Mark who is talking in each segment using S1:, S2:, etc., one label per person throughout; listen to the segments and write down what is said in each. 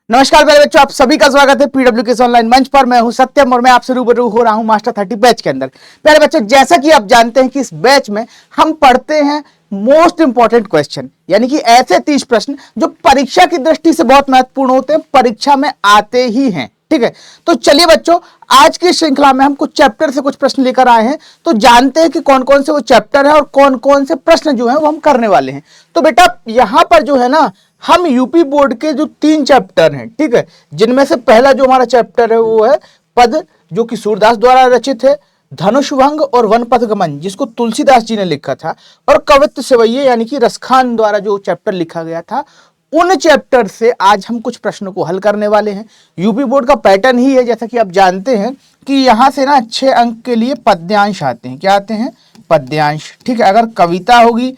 S1: नमस्कार प्यारे बच्चों, आप सभी का स्वागत है पीडब्ल्यू के ऑनलाइन मंच पर। मैं हूं सत्यम और मैं आपसे रूबरू हो रहा हूं मास्टर 30 बैच के अंदर। प्यारे बच्चों, जैसा कि आप जानते हैं कि इस बैच में हम पढ़ते हैं मोस्ट इंपॉर्टेंट क्वेश्चन, यानी कि ऐसे 30 प्रश्न जो परीक्षा की दृष्टि से बहुत महत्वपूर्ण होते हैं, परीक्षा में आते ही हैं। ठीक है, तो चलिए बच्चों, आज की श्रृंखला में हम कुछ चैप्टर से कुछ प्रश्न लेकर आए हैं, तो जानते हैं कि कौन कौन से वो चैप्टर है और कौन कौन से प्रश्न जो है वो हम करने वाले हैं। तो बेटा यहां पर जो है ना, हम यूपी बोर्ड के जो 3 चैप्टर हैं, ठीक है, जिनमें से पहला जो हमारा चैप्टर है वो है पद, जो कि सूरदास द्वारा रचित है, धनुषभंग और वन पथ गमन, जिसको तुलसीदास जी ने लिखा था, और कवित्त सेवैये यानी कि रसखान द्वारा जो चैप्टर लिखा गया था। उन चैप्टर से आज हम कुछ प्रश्नों को हल करने वाले हैं। यूपी बोर्ड का पैटर्न ही है, जैसा कि आप जानते हैं कि यहां से ना 6 अंक के लिए पद्यांश आते हैं। क्या आते हैं? पद्यांश। ठीक है, अगर कविता होगी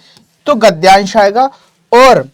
S1: तो गद्यांश आएगा, और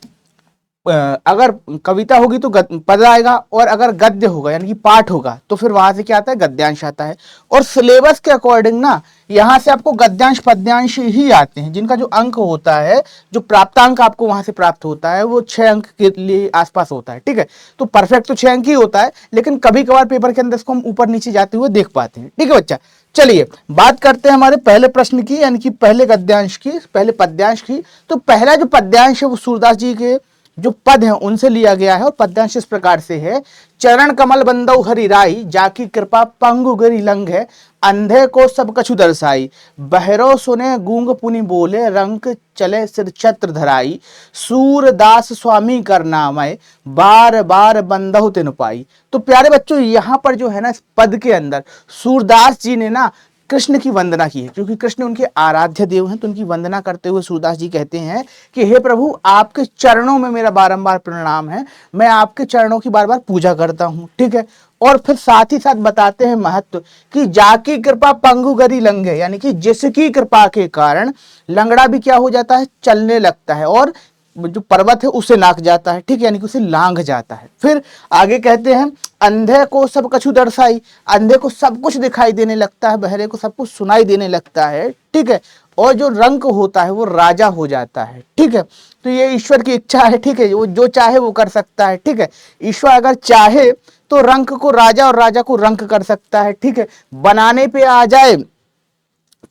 S1: अगर कविता होगी तो पद आएगा, और अगर गद्य होगा यानी कि पाठ होगा तो फिर वहां से क्या आता है? गद्यांश आता है। और सिलेबस के अकॉर्डिंग ना यहां से आपको गद्यांश पद्यांश ही आते हैं, जिनका जो अंक होता है, जो प्राप्तांक आपको वहां से प्राप्त होता है, वो 6 अंक के लिए आसपास होता है। ठीक है, तो परफेक्ट तो 6 अंक ही होता है, लेकिन कभी कभार पेपर के अंदर इसको हम ऊपर नीचे जाते हुए देख पाते हैं। ठीक है बच्चा, चलिए बात करते हैं हमारे पहले प्रश्न की, यानी कि पहले गद्यांश की, पहले पद्यांश की। तो पहला जो पद्यांश है वो सूरदास जी के जो पद हैं उनसे लिया गया है, और पद्यांश इस प्रकार से है। चरण कमल बंदौ हरि राई, जाकी कृपा पंगु गिरि लंघ है, अंधे को सब कछु दर्शाई, बहरो सुने गूंग पुनि बोले, रंक चले सिर छत्र धराई, सूरदास स्वामी करनामय, बार बार बंदहु तिन पाई। तो प्यारे बच्चों, यहाँ पर जो है ना, इस पद के अंदर सूरदास जी ने ना कृष्ण की वंदना की है, क्योंकि कृष्ण उनके आराध्य देव हैं। तो उनकी वंदना करते हुए सूरदास जी कहते हैं कि हे प्रभु, आपके चरणों में मेरा बारंबार प्रणाम है, मैं आपके चरणों की बार बार पूजा करता हूं। ठीक है, और फिर साथ ही साथ बताते हैं महत्व कि जाकी कृपा पंगु गरी लंघे, यानी कि जिसकी कृपा के कारण लंगड़ा भी क्या हो जाता है? चलने लगता है, और जो पर्वत है उसे नाक जाता है। ठीक है, यानी कि उसे लांघ जाता है। फिर आगे कहते हैं अंधे को सब कछु दर्शाई, अंधे को सब कुछ दिखाई देने लगता है, बहरे को सब कुछ सुनाई देने लगता है। ठीक है, और जो रंक होता है वो राजा हो जाता है। ठीक है, तो ये ईश्वर की इच्छा है। ठीक है, वो जो चाहे वो कर सकता है। ठीक है, ईश्वर अगर चाहे तो रंक को राजा और राजा को रंक कर सकता है। ठीक है, बनाने पे आ जाए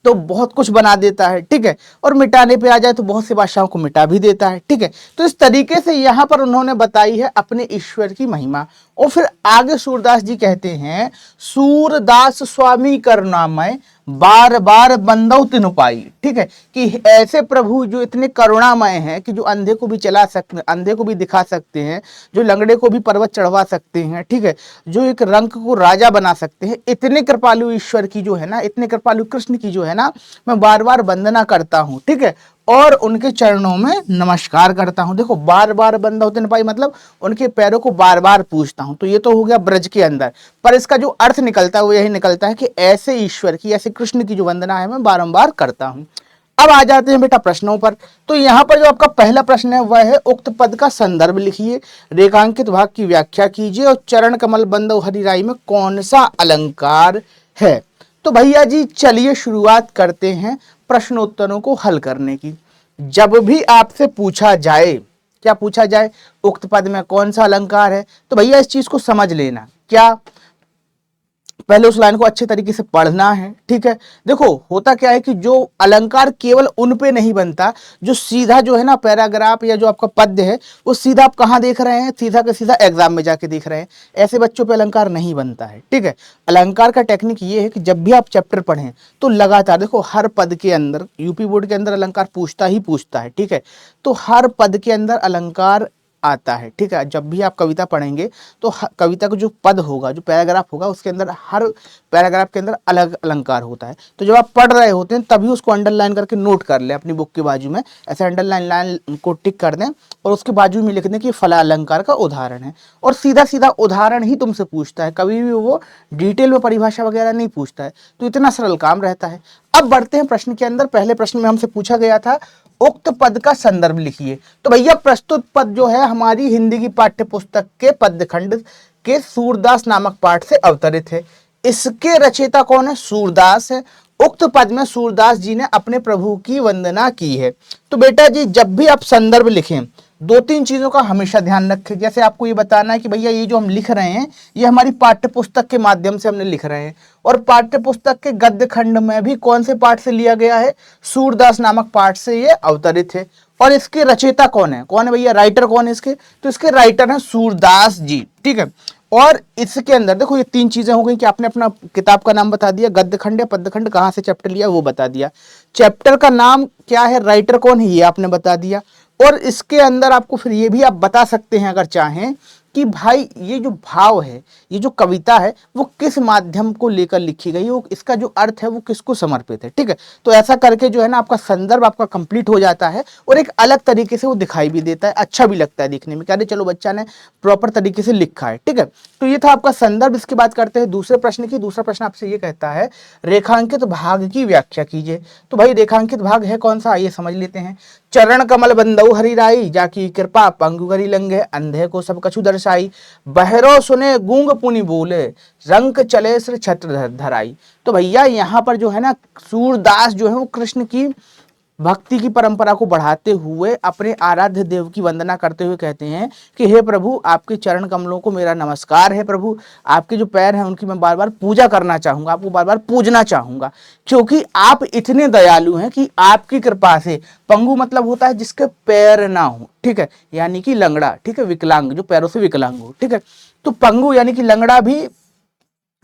S1: तो बहुत कुछ बना देता है। ठीक है, और मिटाने पे आ जाए तो बहुत से बादशाहों को मिटा भी देता है। ठीक है, तो इस तरीके से यहां पर उन्होंने बताई है अपने ईश्वर की महिमा। और फिर आगे सूरदास जी कहते हैं, सूरदास स्वामी करुणामय, बार बार बंदौ तिन पाई। ठीक है, कि ऐसे प्रभु जो इतने करुणामय हैं कि जो अंधे को भी चला सकते, अंधे को भी दिखा सकते हैं, जो लंगड़े को भी पर्वत चढ़वा सकते हैं। ठीक है, जो एक रंक को राजा बना सकते हैं, इतने कृपालु ईश्वर की जो है ना, इतने कृपालु कृष्ण की जो है ना, मैं बार बार वंदना करता हूं। ठीक है, और उनके चरणों में नमस्कार करता हूं। देखो, बार बार बंदौ तिन पाई मतलब उनके पैरों को बार बार पूजता हूं। तो ये तो हो गया ब्रज के अंदर, पर इसका जो अर्थ निकलता है वो यही निकलता है कि ऐसे ईश्वर की, ऐसे कृष्ण की जो वंदना है मैं बारंबार करता हूं। अब आ जाते हैं बेटा प्रश्नों पर। तो यहाँ पर जो आपका पहला प्रश्न है वह है, उक्त पद का संदर्भ लिखिए, रेखांकित भाग की व्याख्या कीजिए, और चरण कमल बंदौ हरि राई में कौन सा अलंकार है। तो भैया जी चलिए शुरुआत करते हैं प्रश्नोत्तरों को हल करने की। जब भी आपसे पूछा जाए, क्या पूछा जाए? उक्त पद में कौन सा अलंकार है, तो भैया इस चीज को समझ लेना। क्या? पहले उस लाइन को अच्छे तरीके से पढ़ना है। ठीक है, देखो होता क्या है कि जो अलंकार केवल उन पे नहीं बनता, जो सीधा जो है ना पैराग्राफ या जो आपका पद्य है वो सीधा आप कहाँ देख रहे हैं? सीधा का सीधा एग्जाम में जाके देख रहे हैं। ऐसे बच्चों पे अलंकार नहीं बनता है। ठीक है, अलंकार का टेक्निक ये है कि जब भी आप चैप्टर पढ़ें तो लगातार देखो, हर पद के अंदर यूपी बोर्ड के अंदर अलंकार पूछता ही पूछता है। ठीक है, तो हर पद के अंदर अलंकार आता है। ठीक है, जब भी आप कविता पढ़ेंगे तो कविता का जो पद होगा, जो पैराग्राफ होगा, उसके अंदर हर पैराग्राफ के अंदर अलग अलंकार होता है। तो जब आप पढ़ रहे होते हैं तभी उसको अंडरलाइन करके नोट कर लें अपनी बुक के बाजू में, ऐसे अंडरलाइन लाइन को टिक कर दें और उसके बाजू में लिख दें कि फला अलंकार का उदाहरण है। और सीधा सीधा उदाहरण ही तुमसे पूछता है, कभी भी वो डिटेल में परिभाषा वगैरह नहीं पूछता है। तो इतना सरल काम रहता है। अब बढ़ते हैं प्रश्न के अंदर। पहले प्रश्न में हमसे पूछा गया था, उक्त पद का संदर्भ लिखिए। तो भैया प्रस्तुत पद जो है हमारी हिंदी की पाठ्य पुस्तक के पद्य खंड के सूरदास नामक पाठ से अवतरित है। इसके रचयिता कौन है? सूरदास है। उक्त पद में सूरदास जी ने अपने प्रभु की वंदना की है। तो बेटा जी जब भी आप संदर्भ लिखें, दो तीन चीजों का हमेशा ध्यान रखें। जैसे आपको ये बताना है कि भैया ये जो हम लिख रहे हैं ये हमारी पाठ्य पुस्तक के माध्यम से हमने लिख रहे हैं, और पाठ्य पुस्तक के गद्य खंड में भी कौन से पाठ से लिया गया है, सूरदास नामक पाठ से ये अवतरित है। और इसके रचयिता कौन है भैया, राइटर कौन है इसके, तो इसके राइटर हैं सूरदास जी। ठीक है, और इसके अंदर देखो ये तीन चीजें हो गई कि आपने अपना किताब का नाम बता दिया, गद्य खंड या पद्य खंड, कहां से चैप्टर लिया वो बता दिया, चैप्टर का नाम क्या है, राइटर कौन है ये आपने बता दिया। और इसके अंदर आपको फिर ये भी आप बता सकते हैं अगर चाहें कि भाई ये जो भाव है, ये जो कविता है वो किस माध्यम को लेकर लिखी गई, वो इसका जो अर्थ है वो किसको समर्पित है। ठीक है, तो ऐसा करके जो है ना आपका संदर्भ आपका कंप्लीट हो जाता है और एक अलग तरीके से वो दिखाई भी देता है, अच्छा भी लगता है दिखने में, कहते चलो बच्चा ने प्रॉपर तरीके से लिखा है। ठीक है, तो ये था आपका संदर्भ। इसके बाद करते हैं दूसरे प्रश्न की। दूसरा प्रश्न आपसे ये कहता है रेखांकित भाग की व्याख्या कीजिए। तो भाई रेखांकित भाग है कौन सा, आइए समझ लेते हैं। चरण कमल बंदऊ हरिराई, जाकी कृपा पंगु करी लंघे, अंधे को सब कछु दर्शाई, बहरो सुने गूंग पुनि बोले, रंक चले श्री छत्र धराई। तो भैया यहाँ पर जो है ना सूरदास जो है वो कृष्ण की भक्ति की परंपरा को बढ़ाते हुए अपने आराध्य देव की वंदना करते हुए कहते हैं कि हे प्रभु आपके चरण कमलों को मेरा नमस्कार है, प्रभु आपके जो पैर हैं उनकी मैं बार बार पूजा करना चाहूंगा, आपको बार बार पूजना चाहूंगा, क्योंकि आप इतने दयालु हैं कि आपकी कृपा से, पंगु मतलब होता है जिसके पैर ना हो, ठीक है, यानी कि लंगड़ा, ठीक है, विकलांग जो पैरों से विकलांग हो, ठीक है, तो पंगु यानी कि लंगड़ा भी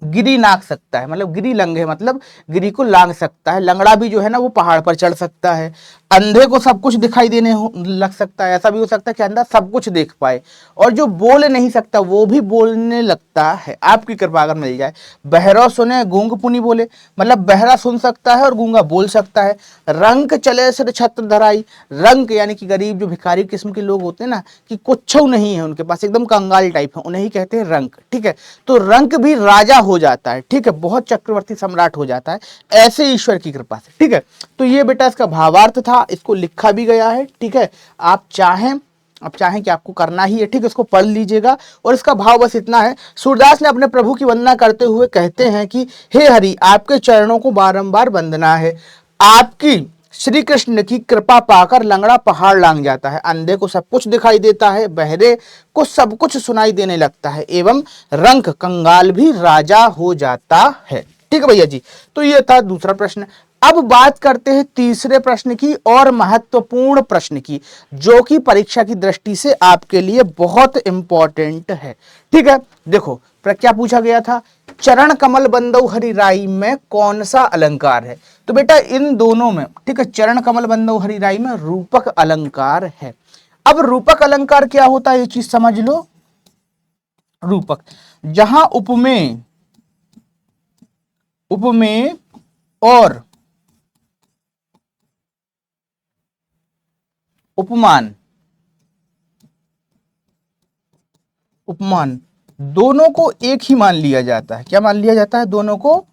S1: गिरी नाक सकता है, मतलब गिरी लंघे मतलब गिरी को लांग सकता है, लंगड़ा भी जो है ना वो पहाड़ पर चढ़ सकता है, अंधे को सब कुछ दिखाई देने लग सकता है, ऐसा भी हो सकता है कि अंधा सब कुछ देख पाए, और जो बोल नहीं सकता वो भी बोलने लगता है, आपकी कृपा अगर मिल जाए। बहरा सुने गूंग पुनि बोले, मतलब बहरा सुन सकता है और गूंगा बोल सकता है। रंक चले सिर छत्र धराई, रंक यानी कि गरीब जो भिखारी किस्म के लोग होते हैं ना कि कुछ नहीं है उनके पास, एकदम कंगाल टाइप है, उन्हें ही कहते हैं रंक। ठीक है, तो रंक भी राजा हो जाता है, ठीक है, बहुत चक्रवर्ती सम्राट हो जाता है ऐसे ईश्वर की कृपा से। ठीक है, तो ये बेटा इसका भावार्थ था, इसको लिखा भी गया है। ठीक है, आप चाहें कि आपको करना ही है, ठीक है, इसको पढ़ लीजिएगा। और इसका भाव बस इतना है, सूरदास ने अपने प्रभु की वंदना करते हुए कहते हैं कि हे हरि आपके चरणों को बारंबार वंदना है, आपकी श्री कृष्ण की कृपा पाकर लंगड़ा पहाड़ लांग जाता है, अंधे को सब कुछ दिखाई देता है, बहरे को सब कुछ सुनाई देने लगता है, एवं रंक कंगाल भी राजा हो जाता है। ठीक है भैया जी, तो ये था दूसरा प्रश्न। अब बात करते हैं तीसरे प्रश्न की और महत्वपूर्ण प्रश्न की, जो कि परीक्षा की दृष्टि से आपके लिए बहुत इंपॉर्टेंट है। ठीक है, देखो क्या पूछा गया था, चरण कमल बंदौ हरि राई में कौन सा अलंकार है। तो बेटा इन दोनों में, ठीक है, चरण कमल बंदौ हरि राई में रूपक अलंकार है। अब रूपक अलंकार क्या होता है ये चीज समझ लो। रूपक जहां उपमेय और उपमान दोनों को एक ही मान लिया जाता है। क्या मान लिया जाता है, दोनों को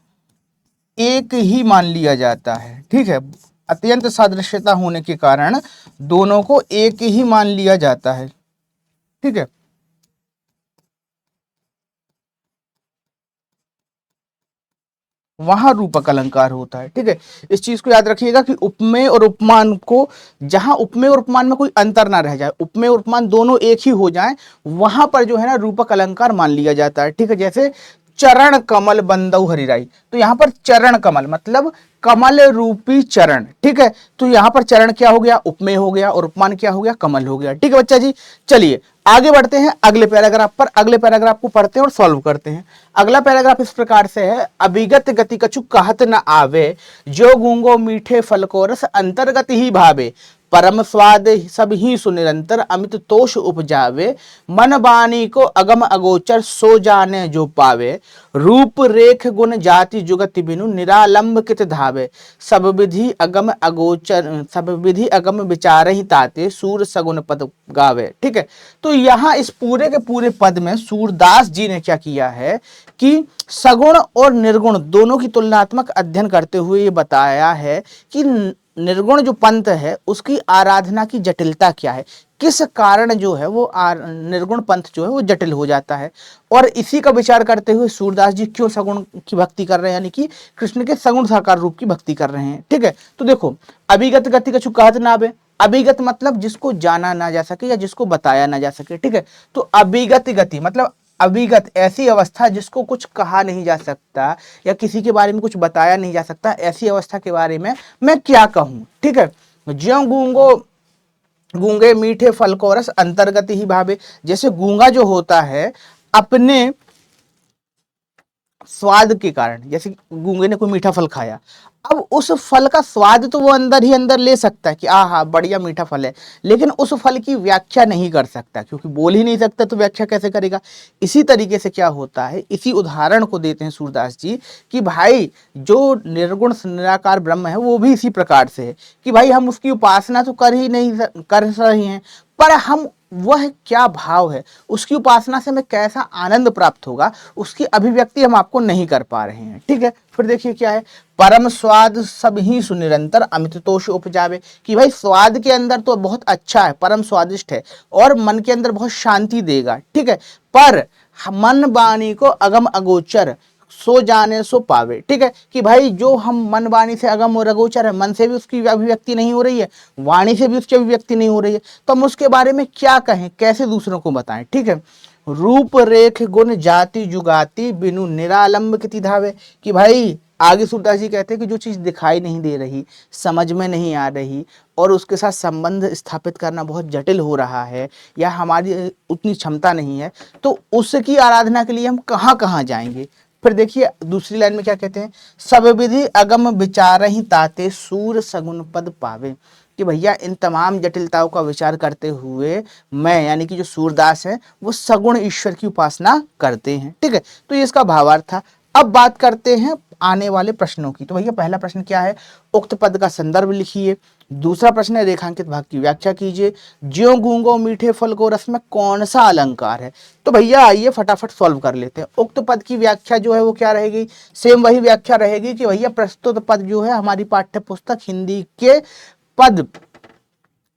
S1: एक ही मान लिया जाता है। ठीक है, अत्यंत सादृश्यता होने के कारण दोनों को एक ही मान लिया जाता है। ठीक है, वहां रूपक अलंकार होता है। ठीक है, इस चीज को याद रखिएगा कि उपमेय और उपमान को, जहां उपमेय और उपमान में कोई अंतर ना रह जाए, उपमेय और उपमान दोनों एक ही हो जाएं, वहां पर जो है ना रूपक अलंकार मान लिया जाता है। ठीक है, जैसे चरण कमल बंदौ हरिराई, तो यहां पर चरण कमल मतलब कमल रूपी चरण। ठीक है, तो यहां पर चरण क्या हो गया, उपमेय हो गया, और उपमान क्या हो गया, कमल हो गया। ठीक है बच्चा जी, चलिए आगे बढ़ते हैं अगले पैराग्राफ पर। अगले पैराग्राफ को पढ़ते हैं और सॉल्व करते हैं। अगला पैराग्राफ इस प्रकार से है, अभिगत गति कछु कहत न आवे, जो गूंगो मीठे फल को रस अंतर्गत ही भावे, परम स्वाद सब ही सुनिरंतर अमित तोष उपजावे, मन वाणी को अगम अगोचर सो जाने जो पावे, रूप रेख गुण जाति जुगति बिनु निरालंब कित धावे, सब विधि अगम अगोचर सब विधि अगम विचार ही ताते, सूर सगुन पद गावे। ठीक है, तो यहाँ इस पूरे के पूरे पद में सूरदास जी ने क्या किया है कि सगुण और निर्गुण दोनों की तुलनात्मक अध्ययन करते हुए ये बताया है कि निर्गुण जो पंथ है उसकी आराधना की जटिलता क्या है, किस कारण जो है वो निर्गुण पंथ जो है वो जटिल हो जाता है, और इसी का विचार करते हुए सूरदास जी क्यों सगुण की भक्ति कर रहे हैं, यानी कि कृष्ण के सगुण साकार रूप की भक्ति कर रहे हैं। ठीक है, तो देखो अभिगत गति कछु कहत नावे, अभिगत मतलब जिसको जाना ना जा सके या जिसको बताया ना जा सके, ठीक है। तो अभिगत गति मतलब अभिगत ऐसी अवस्था जिसको कुछ कहा नहीं जा सकता या किसी के बारे में कुछ बताया नहीं जा सकता, ऐसी अवस्था के बारे में मैं क्या कहूं, ठीक है। ज्यों गूंगो गूंगे मीठे फल को रस अंतर्गत ही भावे, जैसे गूंगा जो होता है अपने स्वाद के कारण, जैसे गूंगे ने कोई मीठा फल खाया, अब उस फल का स्वाद तो वो अंदर ही अंदर ले सकता है कि आहा बढ़िया मीठा फल है, लेकिन उस फल की व्याख्या नहीं कर सकता, क्योंकि बोल ही नहीं सकता तो व्याख्या कैसे करेगा। इसी तरीके से क्या होता है, इसी उदाहरण को देते हैं सूरदास जी कि भाई जो निर्गुण निराकार ब्रह्म है वो भी इसी प्रकार से है कि भाई हम उसकी उपासना तो कर ही नहीं कर रहे हैं, पर हम वह क्या भाव है, उसकी उपासना से हमें कैसा आनंद प्राप्त होगा, उसकी अभिव्यक्ति हम आपको नहीं कर पा रहे हैं, ठीक है। फिर देखिए क्या है, परम स्वाद सब ही सुनिरंतर अमित तोष उपजावे, कि भाई स्वाद के अंदर तो बहुत अच्छा है, परम स्वादिष्ट है और मन के अंदर बहुत शांति देगा, ठीक है। पर मन वाणी को अगम अगोचर सो जाने सो पावे, ठीक है, कि भाई जो हम मन वाणी से अगम और अगोचर है, मन से भी उसकी अभिव्यक्ति नहीं हो रही है, वाणी से भी उसकी अभिव्यक्ति नहीं हो रही है, तो हम उसके बारे में क्या कहें, कैसे दूसरों को बताएं, ठीक है। रूप रेख गुण जाति जुगाति बिनु निरालंब किति धावे, कि भाई आगे सूरदास जी कहते हैं कि जो चीज दिखाई नहीं दे रही, समझ में नहीं आ रही और उसके साथ संबंध स्थापित करना बहुत जटिल हो रहा है या हमारी उतनी क्षमता नहीं है, तो उसकी आराधना के लिए हम कहाँ कहाँ जाएंगे। फिर देखिए दूसरी लाइन में क्या कहते हैं, सब विधि अगम विचार ही ताते सूर सगुन पद पावे, कि भैया इन तमाम जटिलताओं का विचार करते हुए मैं यानी कि जो सूरदास है वो सगुण ईश्वर की उपासना करते हैं, ठीक है। तो ये इसका भावार्थ था। अब बात करते हैं आने वाले प्रश्नों की। तो भैया पहला प्रश्न क्या है, उक्त पद का संदर्भ लिखिए। दूसरा प्रश्न है रेखांकित भाग की व्याख्या कीजिए। ज्यों गूंगो मीठे फल को रस में कौन सा अलंकार है। तो भैया आइए फटाफट सॉल्व कर लेते हैं। उक्त पद की व्याख्या जो है वो क्या रहेगी, सेम वही व्याख्या रहेगी कि भैया प्रस्तुत पद जो है हमारी पाठ्य पुस्तक हिंदी के पद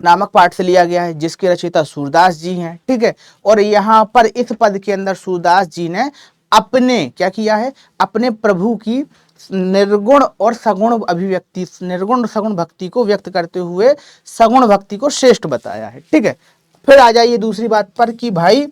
S1: नामक पाठ से लिया गया है, जिसके रचयिता सूरदास जी हैं, ठीक है। और यहाँ पर इस पद के अंदर सूरदास जी ने अपने क्या किया है, अपने प्रभु की निर्गुण और सगुण अभिव्यक्ति, निर्गुण सगुण भक्ति को व्यक्त करते हुए सगुण भक्ति को श्रेष्ठ बताया है, ठीक है। फिर आ जाइए दूसरी बात पर कि भाई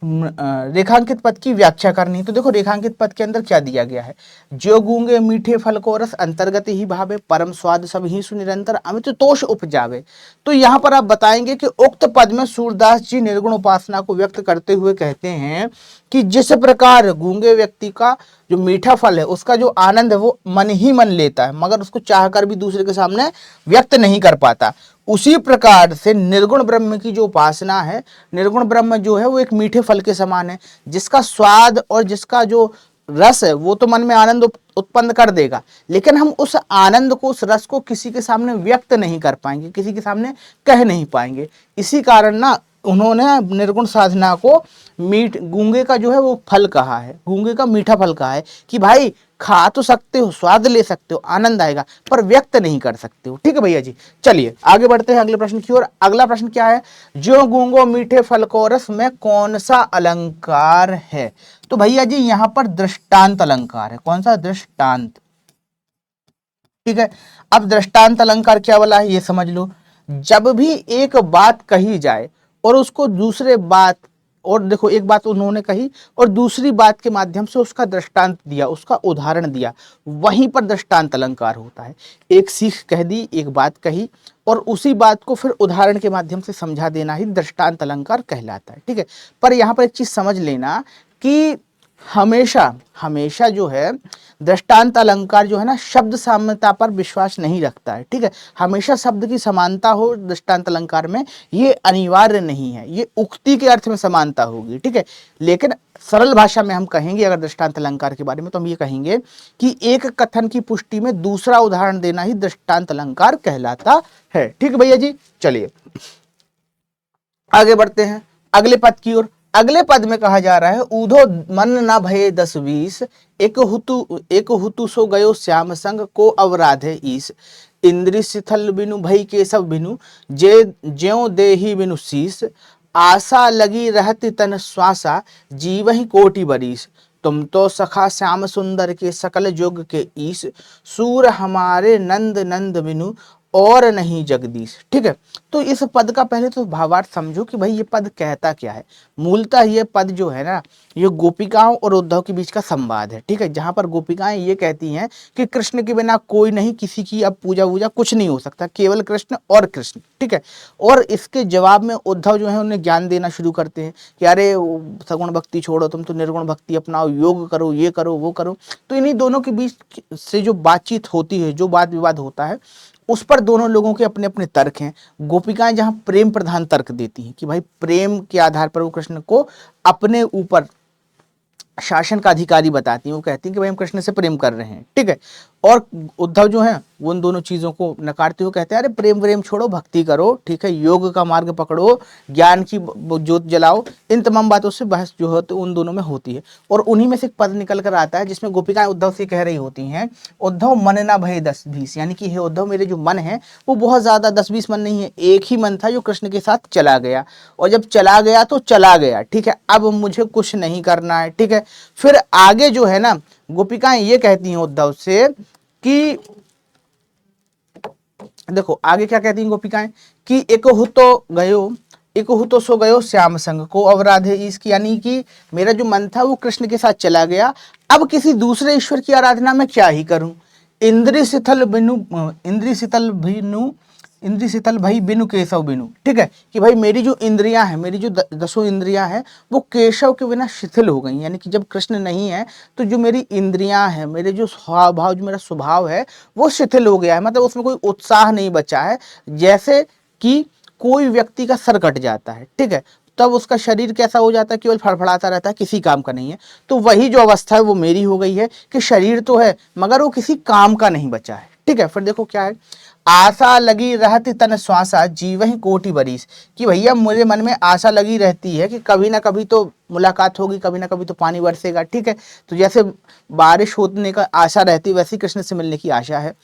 S1: रेखांकित पद की व्याख्या करनी। तो देखो रेखांकित पद के अंदर क्या दिया गया है, जो गूंगे मीठे फल को रस अंतर्गत ही भावे परम स्वाद सब ही सुनिरंतर अमित तोष उपजावे। तो यहाँ पर आप बताएंगे कि उक्त पद में सूरदास जी निर्गुण उपासना को व्यक्त करते हुए कहते हैं कि जिस प्रकार गूंगे व्यक्ति का जो मीठा फल है उसका जो आनंद है वो मन ही मन लेता है, मगर उसको चाहकर भी दूसरे के सामने व्यक्त नहीं कर पाता, उसी प्रकार से निर्गुण ब्रह्म की जो उपासना है, निर्गुण ब्रह्म जो है वो एक मीठे फल के समान है, जिसका स्वाद और जिसका जो रस है वो तो मन में आनंद उत्पन्न कर देगा, लेकिन हम उस आनंद को, उस रस को किसी के सामने व्यक्त नहीं कर पाएंगे, किसी के सामने कह नहीं पाएंगे। इसी कारण ना उन्होंने निर्गुण साधना को गूंगे का जो है वो फल कहा है, गूंगे का मीठा फल कहा है कि भाई खा तो सकते हो, स्वाद ले सकते हो, आनंद आएगा, पर व्यक्त नहीं कर सकते हो, ठीक है भैया जी। चलिए आगे बढ़ते हैं अगले प्रश्न की ओर। अगला प्रश्न क्या है, जो गूंगो मीठे फल को रस में कौन सा अलंकार है। तो भैया जी यहाँ पर दृष्टांत अलंकार है। कौन सा, दृष्टांत, ठीक है। अब दृष्टांत अलंकार क्या वाला है ये समझ लो। जब भी एक बात कही जाए और उसको दूसरे बात, और देखो एक बात उन्होंने कही और दूसरी बात के माध्यम से उसका दृष्टांत दिया, उसका उदाहरण दिया, वहीं पर दृष्टांत अलंकार होता है। एक सीख कह दी, एक बात कही और उसी बात को फिर उदाहरण के माध्यम से समझा देना ही दृष्टांत अलंकार कहलाता है, ठीक है। पर यहाँ पर एक चीज समझ लेना कि हमेशा हमेशा जो है दृष्टांत अलंकार जो है ना शब्द साम्यता पर विश्वास नहीं रखता है, ठीक है। हमेशा शब्द की समानता हो दृष्टांत अलंकार में, ये अनिवार्य नहीं है, ये उक्ति के अर्थ में समानता होगी, ठीक है। लेकिन सरल भाषा में हम कहेंगे अगर दृष्टांत अलंकार के बारे में तो हम ये कहेंगे कि एक कथन की पुष्टि में दूसरा उदाहरण देना ही दृष्टांत अलंकार कहलाता है, ठीक है भैया जी। चलिए आगे बढ़ते हैं अगले पद की ओर। अगले पद में कहा जा रहा है, ऊधो मन ना भये 10-20 एक हुतु सो गयो श्याम संग को अवराधे ईस इंद्री शिथल बिनु भई के सब बिनु जे ज्यों देही बिनु शीस आशा लगी रहती तन श्वासा जीवहि कोटि बरीस तुम तो सखा श्याम सुंदर के सकल जोग के ईस सूर हमारे नंद नंद बिनु और नहीं जगदीश। ठीक है, तो इस पद का पहले तो भावार्थ समझो कि भाई ये पद कहता क्या है। मूलतः ये पद जो है ना, ये गोपिकाओं और उद्धव के बीच का संवाद है। ठीक है, जहां पर गोपिकाएं ये कहती हैं कि कृष्ण के बिना कोई नहीं, किसी की अब पूजा वूजा कुछ नहीं हो सकता, केवल कृष्ण और कृष्ण। ठीक है, और इसके जवाब में उद्धव जो है उन्हें ज्ञान देना शुरू करते हैं कि अरे सगुण भक्ति छोड़ो, तुम तो निर्गुण भक्ति अपनाओ, योग करो, ये करो वो करो। तो इन्हीं दोनों के बीच से जो बातचीत होती है, जो वाद विवाद होता है, उस पर दोनों लोगों के अपने अपने तर्क हैं। गोपिकाएं जहां प्रेम प्रधान तर्क देती हैं कि भाई प्रेम के आधार पर वो कृष्ण को अपने ऊपर शासन का अधिकारी बताती हैं। वो कहती हैं कि भाई हम कृष्ण से प्रेम कर रहे हैं। ठीक है, और उद्धव जो है वो उन दोनों चीजों को नकारते हुए कहते हैं अरे प्रेम व्रेम छोड़ो, भक्ति करो। ठीक है, योग का मार्ग पकड़ो, ज्ञान की ज्योत जलाओ। इन तमाम बातों से बहस जो है तो उन दोनों में होती है। और उन्हीं में से एक पद निकल कर आता है जिसमें गोपिकाएं उद्धव से कह रही होती हैं, उद्धव मन ना भय 10-20, यानी कि हे उद्धव मेरे जो मन है वो बहुत ज्यादा 10-20 मन नहीं है, एक ही मन था जो कृष्ण के साथ चला गया, और जब चला गया तो चला गया। ठीक है, अब मुझे कुछ नहीं करना है। ठीक है, फिर आगे जो है ना गोपिकाएं ये कहती हैं उद्धव से कि देखो आगे क्या कहती हैं गोपिकाएं कि एक हो तो गयो, एक हो तो सो गयो श्याम संग को अवराधे इसकी, यानी कि मेरा जो मन था वो कृष्ण के साथ चला गया, अब किसी दूसरे ईश्वर की आराधना में क्या ही करूं। इंद्रिय शिथिल बिनु, इंद्रिय शिथिल बिनु, इंद्रिय शिथिल भाई बिनु केशव बिनु। ठीक है, कि भाई मेरी जो इंद्रियां हैं, मेरी जो 10 इंद्रियां हैं वो केशव के बिना शिथिल हो गई, यानी कि जब कृष्ण नहीं है तो जो मेरी इंद्रियां हैं, मेरे जो स्वभाव, जो मेरा स्वभाव है वो शिथिल हो गया है, मतलब उसमें कोई उत्साह नहीं बचा है। जैसे कि कोई व्यक्ति का सर कट जाता है, ठीक है, तब उसका शरीर कैसा हो जाता है, केवल फड़फड़ाता रहता है, किसी काम का नहीं है। तो वही जो अवस्था है वो मेरी हो गई है कि शरीर तो है मगर वो किसी काम का नहीं बचा है। ठीक है, फिर देखो क्या है, आशा लगी रहती तन श्वासा जीवहि कोटि बरीस, कि भैया मुझे मन में आशा लगी रहती है कि कभी ना कभी तो मुलाकात होगी, कभी ना कभी तो पानी बरसेगा। ठीक है, तो जैसे बारिश होने का आशा रहती है वैसे कृष्ण से मिलने की आशा है।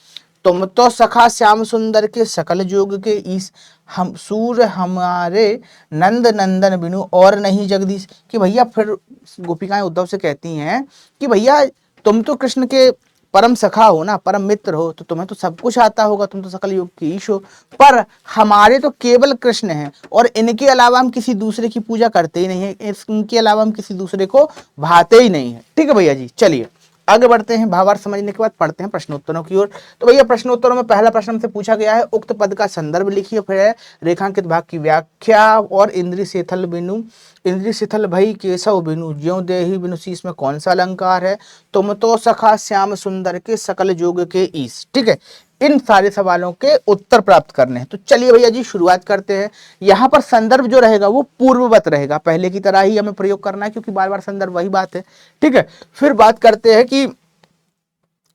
S1: तुम तो सखा श्याम सुंदर के सकल जोग के ईस, हम सूर हमारे नंद नंदन बिनु और नहीं जगदीश, कि भैया फिर गोपिकाएं उद्धव से कहती हैं कि भैया तुम तो कृष्ण के परम सखा हो ना, परम मित्र हो, तो तुम्हें तो सब कुछ आता होगा, तुम तो सकल युग की ईश हो, पर हमारे तो केवल कृष्ण हैं और इनके अलावा हम किसी दूसरे की पूजा करते ही नहीं है, इनके अलावा हम किसी दूसरे को भाते ही नहीं है। ठीक है भैया जी, चलिए आगे बढ़ते हैं। भावार्थ समझने के बाद पढ़ते हैं प्रश्नोत्तरों की ओर। तो भैया प्रश्नोत्तरों में पहला प्रश्न हमसे पूछा गया है, उक्त पद का संदर्भ लिखिए, फिर है रेखांकित भाग की व्याख्या, और इंद्रिय शिथिल बिनु, इंद्रिय शिथिल भई केशव बिनु ज्यों देहि बिनु शीस में कौन सा अलंकार है, तुम तो सखा श्याम सुंदर के सकल जोग के ईस। ठीक है, इन सारे सवालों के उत्तर प्राप्त करने हैं। तो चलिए भैया जी शुरुआत करते हैं। यहाँ पर संदर्भ जो रहेगा वो पूर्ववत रहेगा, पहले की तरह ही हमें प्रयोग करना है क्योंकि बार बार संदर्भ वही बात है। ठीक है, फिर बात करते हैं कि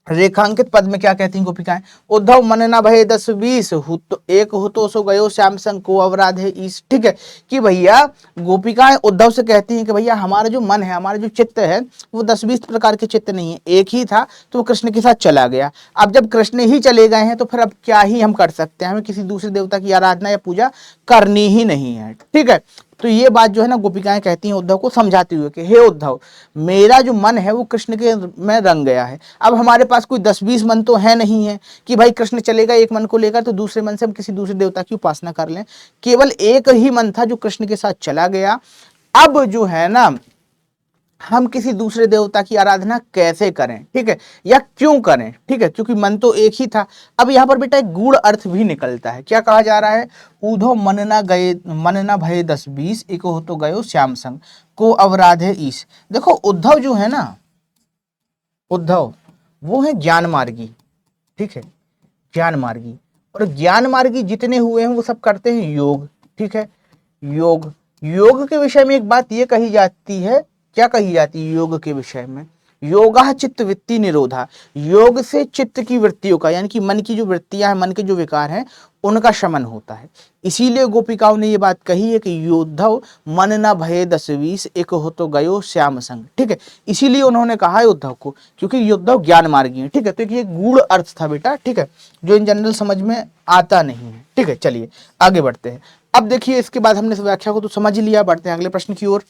S1: रेखांकित पद में क्या कहती हैं गोपिकाएं, उद्धव मन न भय 10-20 एक हो तो सो गयो श्याम संग को अवराध है ईस। ठीक है, कि भैया गोपिकाएं उद्धव से कहती हैं कि भैया हमारा जो मन है, हमारा जो चित्त है वो 10-20 प्रकार के चित्त नहीं है, एक ही था तो वो कृष्ण के साथ चला गया। अब जब कृष्ण ही चले गए हैं तो फिर अब क्या ही हम कर सकते हैं, हमें किसी दूसरे देवता की आराधना या पूजा करनी ही नहीं है। ठीक है, तो ये बात जो है ना गोपिकाएं कहती हैं उद्धव को समझाते हुए कि हे उद्धव मेरा जो मन है वो कृष्ण के में रंग गया है, अब हमारे पास कोई 10-20 मन तो है नहीं है कि भाई कृष्ण चलेगा एक मन को लेकर तो दूसरे मन से हम किसी दूसरे देवता की उपासना कर लें, केवल एक ही मन था जो कृष्ण के साथ चला गया। अब जो है ना हम किसी दूसरे देवता की आराधना कैसे करें, ठीक है, या क्यों करें। ठीक है, क्योंकि मन तो एक ही था। अब यहाँ पर बेटा एक गूढ़ अर्थ भी निकलता है, क्या कहा जा रहा है, ऊधो मन ना गए, मन ना भय 10-20 एक हो तो गयो श्याम संग को अवराधे ईश। देखो उद्धव जो है ना, उद्धव वो है ज्ञान मार्गी। ठीक है, ज्ञान मार्गी, और ज्ञान मार्गी जितने हुए हैं वो सब करते हैं योग। ठीक है, योग, योग के विषय में एक बात ये कही जाती है, क्या कही जाती है योग के विषय में, योगा चित्त वृत्ति निरोधा, योग से चित्त की वृत्तियों का यानी कि मन की जो वृत्तियां हैं, मन के जो विकार हैं उनका शमन होता है। इसीलिए गोपिकाओं ने ये बात कही है कि योद्धव मन न भये 10-20 एक हो तो गयो श्याम संग। ठीक है, इसीलिए उन्होंने कहा है उद्धव को क्योंकि योद्धव ज्ञान मार्गी है। ठीक है, तो ये गूढ़ अर्थ था बेटा, ठीक है, जो इन जनरल समझ में आता नहीं है। ठीक है, चलिए आगे बढ़ते हैं। अब देखिए इसके बाद हमने इस व्याख्या को तो समझ लिया, बढ़ते हैं अगले प्रश्न की ओर।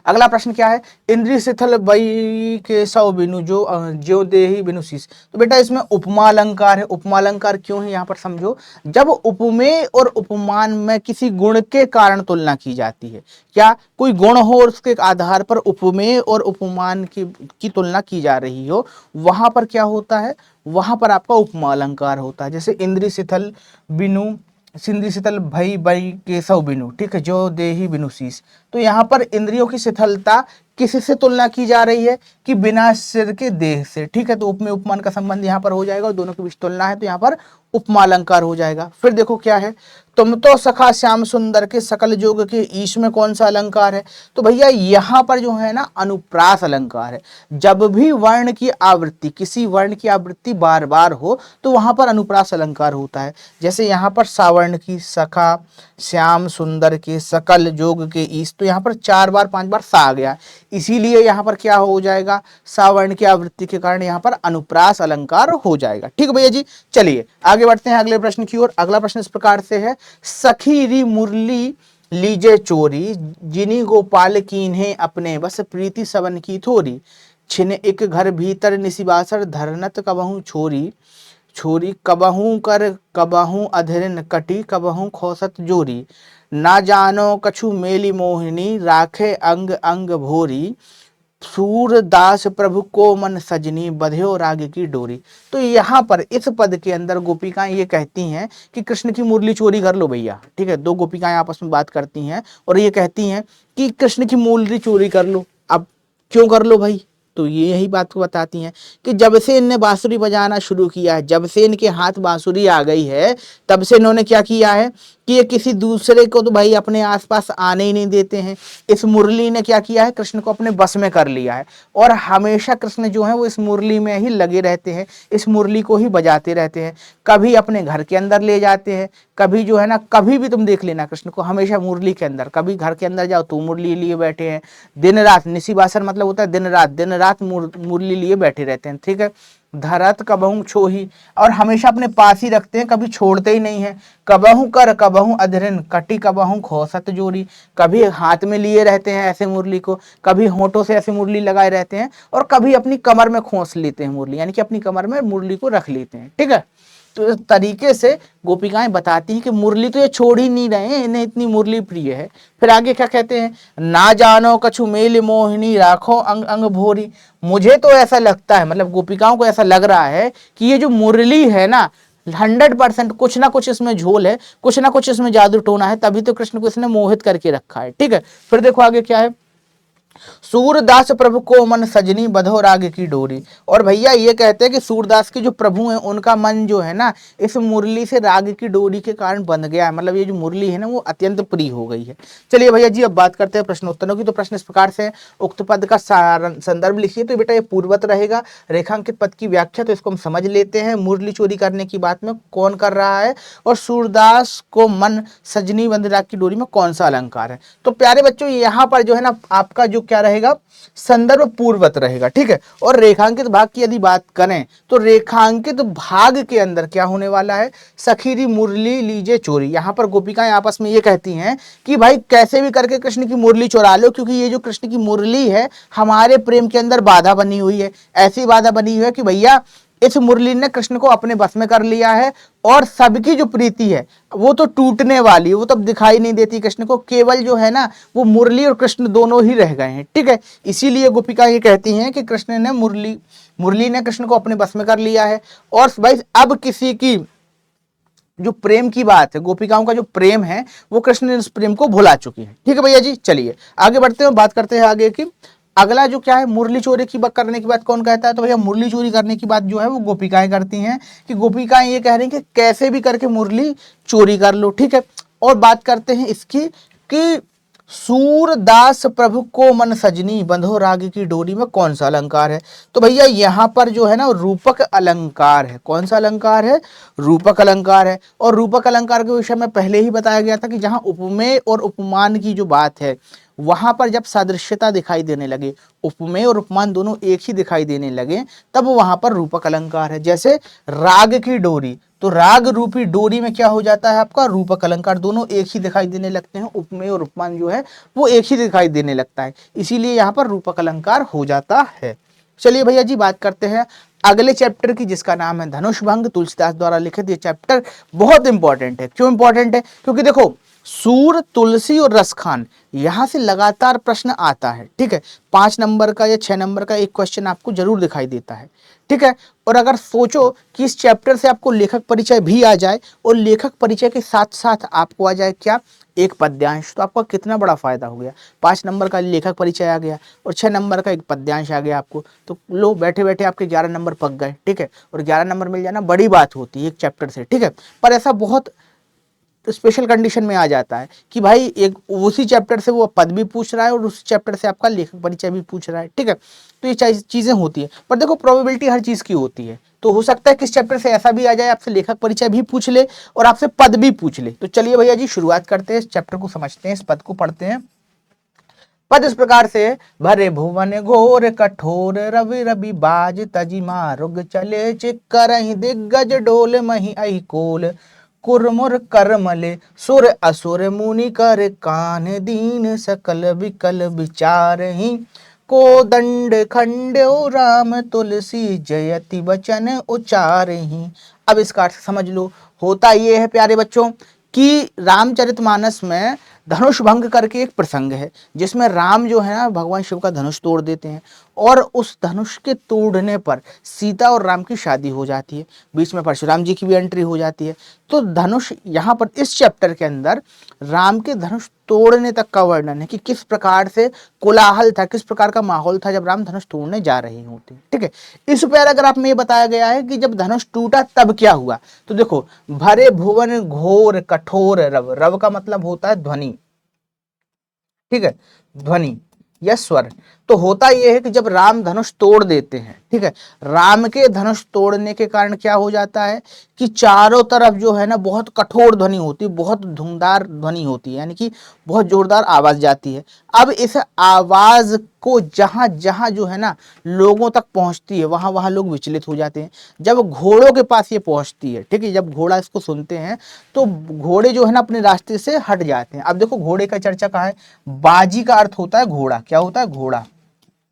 S1: अगला प्रश्न क्या है, इंद्रिय शिथिल बई के सौ बिनु जो ज्यो देहि बिनु शीस। तो बेटा इसमें उपमा अलंकार है। उपमा अलंकार क्यों है यहाँ पर समझो, जब उपमेय और उपमान में किसी गुण के कारण तुलना की जाती है, क्या कोई गुण हो और उसके आधार पर उपमेय और उपमान की तुलना की जा रही हो, वहां पर क्या होता है, वहां पर आपका उपमा अलंकार होता है। जैसे इंद्रिय शिथिल बिनु, सिंदरी शीतल भई बई केशव बिनु, ठीक है, जो देही बिनु शीस। तो यहाँ पर इंद्रियों की शिथिलता किससे तुलना की जा रही है, कि बिना सिर के देह से, ठीक है। तो उपमेय उपमान का संबंध यहाँ पर हो जाएगा और दोनों के बीच तुलना है, तो यहाँ पर उपमा अलंकार हो जाएगा। फिर देखो क्या है, तुम तो सखा श्याम सुंदर के सकल जोग के ईश में कौन सा अलंकार है। तो भैया यहाँ पर जो है ना अनुप्रास अलंकार है। जब भी वर्ण की आवृत्ति, किसी वर्ण की आवृत्ति बार बार हो तो वहां पर अनुप्रास अलंकार होता है। जैसे यहाँ पर सावर्ण की सखा श्याम सुंदर के सकल जोग के ईश, तो यहाँ पर 4 बार 5 बार सा आ गया, इसीलिए यहाँ पर क्या हो जाएगा, सावर्ण की आवृत्ति के कारण यहाँ पर अनुप्रास अलंकार हो जाएगा। ठीक है भैया जी, चलिए आगे बढ़ते हैं अगले प्रश्न की ओर। अगला प्रश्न इस प्रकार से है, सखी री मुरली लीजे चोरी, जिनी गोपाल कीन्हे अपने बस प्रीति सबन की थोरी, छिन एक घर भीतर निशिबासर धरनत कबहू छोरी, छोरी कबहू कर कबहू अधरिन कटी कबहू खोसत जोरी, ना जानो कछु मेली मोहिनी राखे अंग अंग भोरी, सूरदास प्रभु को मन सजनी बध्यो राग की डोरी। तो यहाँ पर इस पद के अंदर गोपिकाएं ये कहती हैं कि कृष्ण की मुरली चोरी कर लो भैया, ठीक है। दो गोपिकाएं आपस में बात करती हैं और ये कहती हैं कि कृष्ण की मुरली चोरी कर लो। अब क्यों कर लो भाई, तो ये यही बात को बताती हैं कि जब से इनने बांसुरी बजाना शुरू किया है, जब से इनके हाथ बांसुरी आ गई है, तब से इन्होंने क्या किया है कि ये किसी दूसरे को तो भाई अपने आसपास आने ही नहीं देते हैं। इस मुरली ने क्या किया है, कृष्ण को अपने बस में कर लिया है और हमेशा कृष्ण जो है वो इस मुरली में ही लगे रहते हैं, इस मुरली को ही बजाते रहते हैं। कभी अपने घर के अंदर ले जाते हैं, कभी जो है ना, कभी भी तुम देख लेना कृष्ण को हमेशा मुरली के अंदर, कभी घर के अंदर जाओ तो मुरली लिए बैठे हैं, दिन रात, निशिबासर मतलब होता है दिन रात मुरली लिए बैठे रहते हैं, ठीक है। धरत कबहू छोही, और हमेशा अपने पास ही रखते हैं, कभी छोड़ते ही नहीं है। कबहू कर कबहू अधरिन कटी कबहू खोसत जोरी, कभी हाथ में लिए रहते हैं ऐसे मुरली को, कभी होठों से ऐसे मुरली लगाए रहते हैं और कभी अपनी कमर में खोस लेते हैं मुरली, यानी कि अपनी कमर में मुरली को रख लेते हैं, ठीक है। तो इस तरीके से गोपिकाएं बताती हैं कि मुरली तो ये छोड़ ही नहीं रहे हैं, इन्हें इतनी मुरली प्रिय है। फिर आगे क्या कहते हैं, ना जानो कछु मेल मोहिनी राखो अंग अंग भोरी। मुझे तो ऐसा लगता है, मतलब गोपिकाओं को ऐसा लग रहा है कि ये जो मुरली है ना 100% कुछ ना कुछ इसमें झोल है, कुछ ना कुछ इसमें जादू टोना है, तभी तो कृष्ण को इसने मोहित करके रखा है, ठीक है। फिर देखो आगे क्या है, सूरदास प्रभु को मन सजनी बधो राग की डोरी। और भैया ये कहते हैं कि सूरदास के जो प्रभु हैं उनका मन जो है ना इस मुरली से राग की डोरी के कारण बंध गया है, मतलब ये जो मुरली है ना वो अत्यंत प्रिय हो गई है। चलिए भैया जी अब बात करते हैं प्रश्नोत्तरों की। तो प्रश्न इस प्रकार से, उक्त पद का संदर्भ लिखिए। तो बेटा ये पूर्वत रहेगा, रेखांकित पद की व्याख्या तो इसको हम समझ लेते हैं, मुरली चोरी करने की बात में कौन कर रहा है, और सूरदास को मन सजनी बंध राग की डोरी में कौन सा अलंकार है। तो प्यारे बच्चों यहाँ पर जो है ना आपका जो क्या रहेगा, संदर्भ पूर्वत रहेगा, ठीक है। और रेखांकित भाग की यदि बात करें तो रेखांकित भाग के अंदर क्या होने वाला है, सखीरी मुरली लीजे चोरी। यहां पर गोपिकाएं आपस में ये कहती हैं कि भाई कैसे भी करके कृष्ण की मुरली चुरा लो, क्योंकि ये जो कृष्ण की मुरली है हमारे प्रेम के अंदर बाधा बनी हुई है, ऐसी बाधा बनी हुई है कि भैया इस मुरली ने कृष्ण को अपने बस में कर लिया है और सबकी जो प्रीति है वो तो टूटने वाली है, वो तब दिखाई नहीं देती कृष्ण को, केवल जो है ना वो मुरली और कृष्ण दोनों ही रह गए हैं, ठीक है। इसीलिए गोपिका ये कहती हैं कि कृष्ण ने मुरली ने कृष्ण को अपने बस में कर लिया है। और भाई अब किसी की जो प्रेम की बात है, गोपिकाओं का जो प्रेम है वो कृष्ण ने उस प्रेम को भुला चुकी है, ठीक है भैया जी। चलिए आगे बढ़ते हैं, बात करते हैं आगे की। अगला जो क्या है, मुरली चोरी की बात करने की बात कौन कहता है, तो भैया मुरली चोरी करने की बात जो है वो गोपिकाएं करती हैं, कि गोपिकाएं ये कह रही हैं कि कैसे भी करके मुरली चोरी कर लो, ठीक है। और बात करते हैं इसकी कि सूरदास प्रभु को मन सजनी बंधो राग की डोरी में कौन सा अलंकार है। तो भैया यहाँ पर जो है ना रूपक अलंकार है। कौन सा अलंकार है, रूपक अलंकार है। और रूपक अलंकार के विषय में पहले ही बताया गया था कि जहां उपमेय और उपमान की जो बात है वहां पर जब सादृश्यता दिखाई देने लगे, उपमेय और उपमान दोनों एक ही दिखाई देने लगे, तब वहां पर रूपक अलंकार है। जैसे राग की डोरी, तो राग रूपी डोरी में क्या हो जाता है आपका रूपक अलंकार, दोनों एक ही दिखाई देने लगते हैं, उपमेय और उपमान जो है वो एक ही दिखाई देने लगता है, इसीलिए यहाँ पर रूपक अलंकार हो जाता है। चलिए भैया जी बात करते हैं अगले चैप्टर की, जिसका नाम है धनुष भंग, तुलसीदास द्वारा लिखित। ये चैप्टर बहुत इंपॉर्टेंट है। क्यों इंपॉर्टेंट है? क्योंकि देखो सूर, तुलसी और रसखान, यहां से लगातार प्रश्न आता है। ठीक है, 5 नंबर का या 6 नंबर का एक क्वेश्चन आपको जरूर दिखाई देता है। ठीक है, और अगर सोचो कि इस चैप्टर से आपको लेखक परिचय भी आ जाए और लेखक परिचय के साथ साथ आपको आ जाए क्या, एक पद्यांश, तो आपका कितना बड़ा फायदा हो गया। 5 नंबर का लेखक परिचय आ गया और 6 नंबर का एक पद्यांश आ गया आपको, तो लो बैठे बैठे आपके 11 नंबर पक गए। ठीक है, और 11 नंबर मिल जाना बड़ी बात होती है एक चैप्टर से। ठीक है, पर ऐसा बहुत स्पेशल कंडीशन में आ जाता है कि भाई एक उसी चैप्टर से वो पद भी पूछ रहा है और उसी चैप्टर से आपका लेखक परिचय भी पूछ रहा है। ठीक है, तो ये चीजें होती है, पर देखो प्रोबेबिलिटी हर चीज की होती है, तो हो सकता है कि इस चैप्टर से ऐसा भी आ जाए आपसे लेखक परिचय भी पूछ ले और आपसे पद भी पूछ ले। तो चलिए भैया जी शुरुआत करते हैं, इस चैप्टर को समझते हैं, इस पद को पढ़ते हैं। पद इस प्रकार से, भरे भुवन घोर कठोर, रवि रवि बाज तजी मारुग चले, चिक्कर दिग्गज डोल मही अहि कोल, कुरमुर करमले सुर असुर मुनि कर कान दीन, सकल विकल विचारहि, को दंड खंड्यो राम तुलसी, जयति वचन उचारहि। अब इसका अर्थ समझ लो। होता ये है प्यारे बच्चों कि रामचरितमानस में धनुष भंग करके एक प्रसंग है, जिसमें राम जो है ना भगवान शिव का धनुष तोड़ देते हैं और उस धनुष के तोड़ने पर सीता और राम की शादी हो जाती है, बीच में परशुराम जी की भी एंट्री हो जाती है। तो धनुष यहाँ पर इस चैप्टर के अंदर राम के धनुष तोड़ने तक का वर्णन है कि किस प्रकार से कोलाहल था, किस प्रकार का माहौल था जब राम धनुष तोड़ने जा रहे होते। ठीक है, इस पैराग्राफ में ये बताया गया है कि जब धनुष टूटा तब क्या हुआ। तो देखो, भरे भुवन घोर कठोर, रव, रव का मतलब होता है ध्वनि। ठीक है, ध्वनि या स्वर। तो होता यह है कि जब राम धनुष तोड़ देते हैं, ठीक है, राम के धनुष तोड़ने के कारण क्या हो जाता है कि चारों तरफ जो है ना बहुत कठोर ध्वनि होती है, बहुत धुंधार ध्वनि होती है, यानी कि बहुत जोरदार आवाज जाती है। अब इस आवाज को जहां जहां जो है ना लोगों तक पहुंचती है, वहां वहां लोग विचलित हो जाते हैं। जब घोड़ों के पास ये पहुंचती है, ठीक है, जब घोड़ा इसको सुनते हैं तो घोड़े जो है ना अपने रास्ते से हट जाते हैं। अब देखो घोड़े का चर्चा कहाँ है, बाजी का अर्थ होता है घोड़ा। क्या होता है? घोड़ा।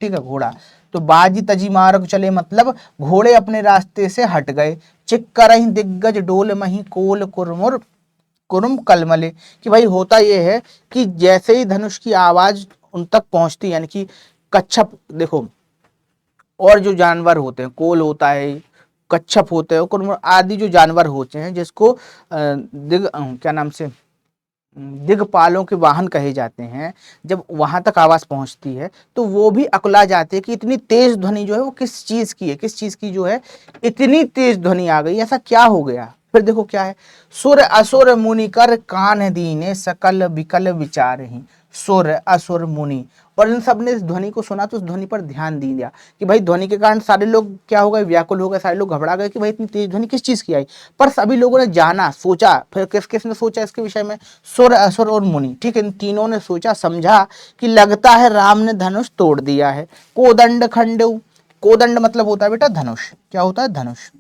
S1: ठीक है, घोड़ा। तो बाजी तजी मार्ग चले मतलब घोड़े अपने रास्ते से हट गए। चिक्कर दिग्गज डोल मही कोल कुरमुर कुरुम कलमले, कि भाई होता यह है कि जैसे ही धनुष की आवाज उन तक पहुंचती, यानी कि कच्छप, देखो और जो जानवर होते हैं, कोल होता है, कच्छप होते हैं, कुरुम आदि जो जानवर होते हैं, जिसको क्या नाम से दिग्पालों के वाहन कहे जाते हैं, जब वहां तक आवाज पहुंचती है तो वो भी अकुला जाते हैं कि इतनी तेज ध्वनि जो है वो किस चीज की है, किस चीज की जो है इतनी तेज ध्वनि आ गई, ऐसा क्या हो गया। फिर देखो क्या है, सुर असुर मुनि कर कान दीने, सकल विकल विचार ही। सुर असुर मुनि, और इन सब ने इस ध्वनि को सुना तो उस ध्वनि पर ध्यान दिया कि भाई ध्वनि के कारण सारे लोग क्या हो गए, व्याकुल हो गए, सारे लोग घबरा गए कि भाई इतनी तेज ध्वनि किस चीज की आई। पर सभी लोगों ने जाना, सोचा, फिर किस किस ने सोचा इसके विषय में, सुर असुर और मुनि। ठीक है, इन तीनों ने सोचा, समझा कि लगता है राम ने धनुष तोड़ दिया है। कोदंड खंडऊ, कोदंड मतलब होता है बेटा धनुष। क्या होता है? धनुष,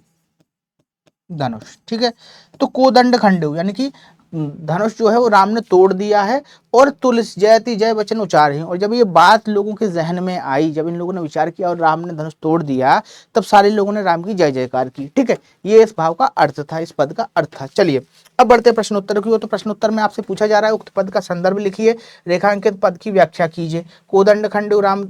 S1: धनुष। ठीक है, तो कोदंड खंडऊ यानी कि धनुष जो है वो राम ने तोड़ दिया है और तुलसी जयति जय वचन उचार है। और जब ये बात लोगों के जहन में आई, जब इन लोगों ने विचार किया और राम ने धनुष तोड़ दिया, तब सारे लोगों ने राम की जय जयकार की। ठीक है, ये इस भाव का अर्थ था, इस पद का अर्थ था। चलिए अब बढ़ते प्रश्नोत्तर की ओर। तो प्रश्नोत्तर में आपसे पूछा जा रहा है उक्त पद का संदर्भ लिखिए, रेखांकित पद की व्याख्या कीजिए। कोदंड खंडू राम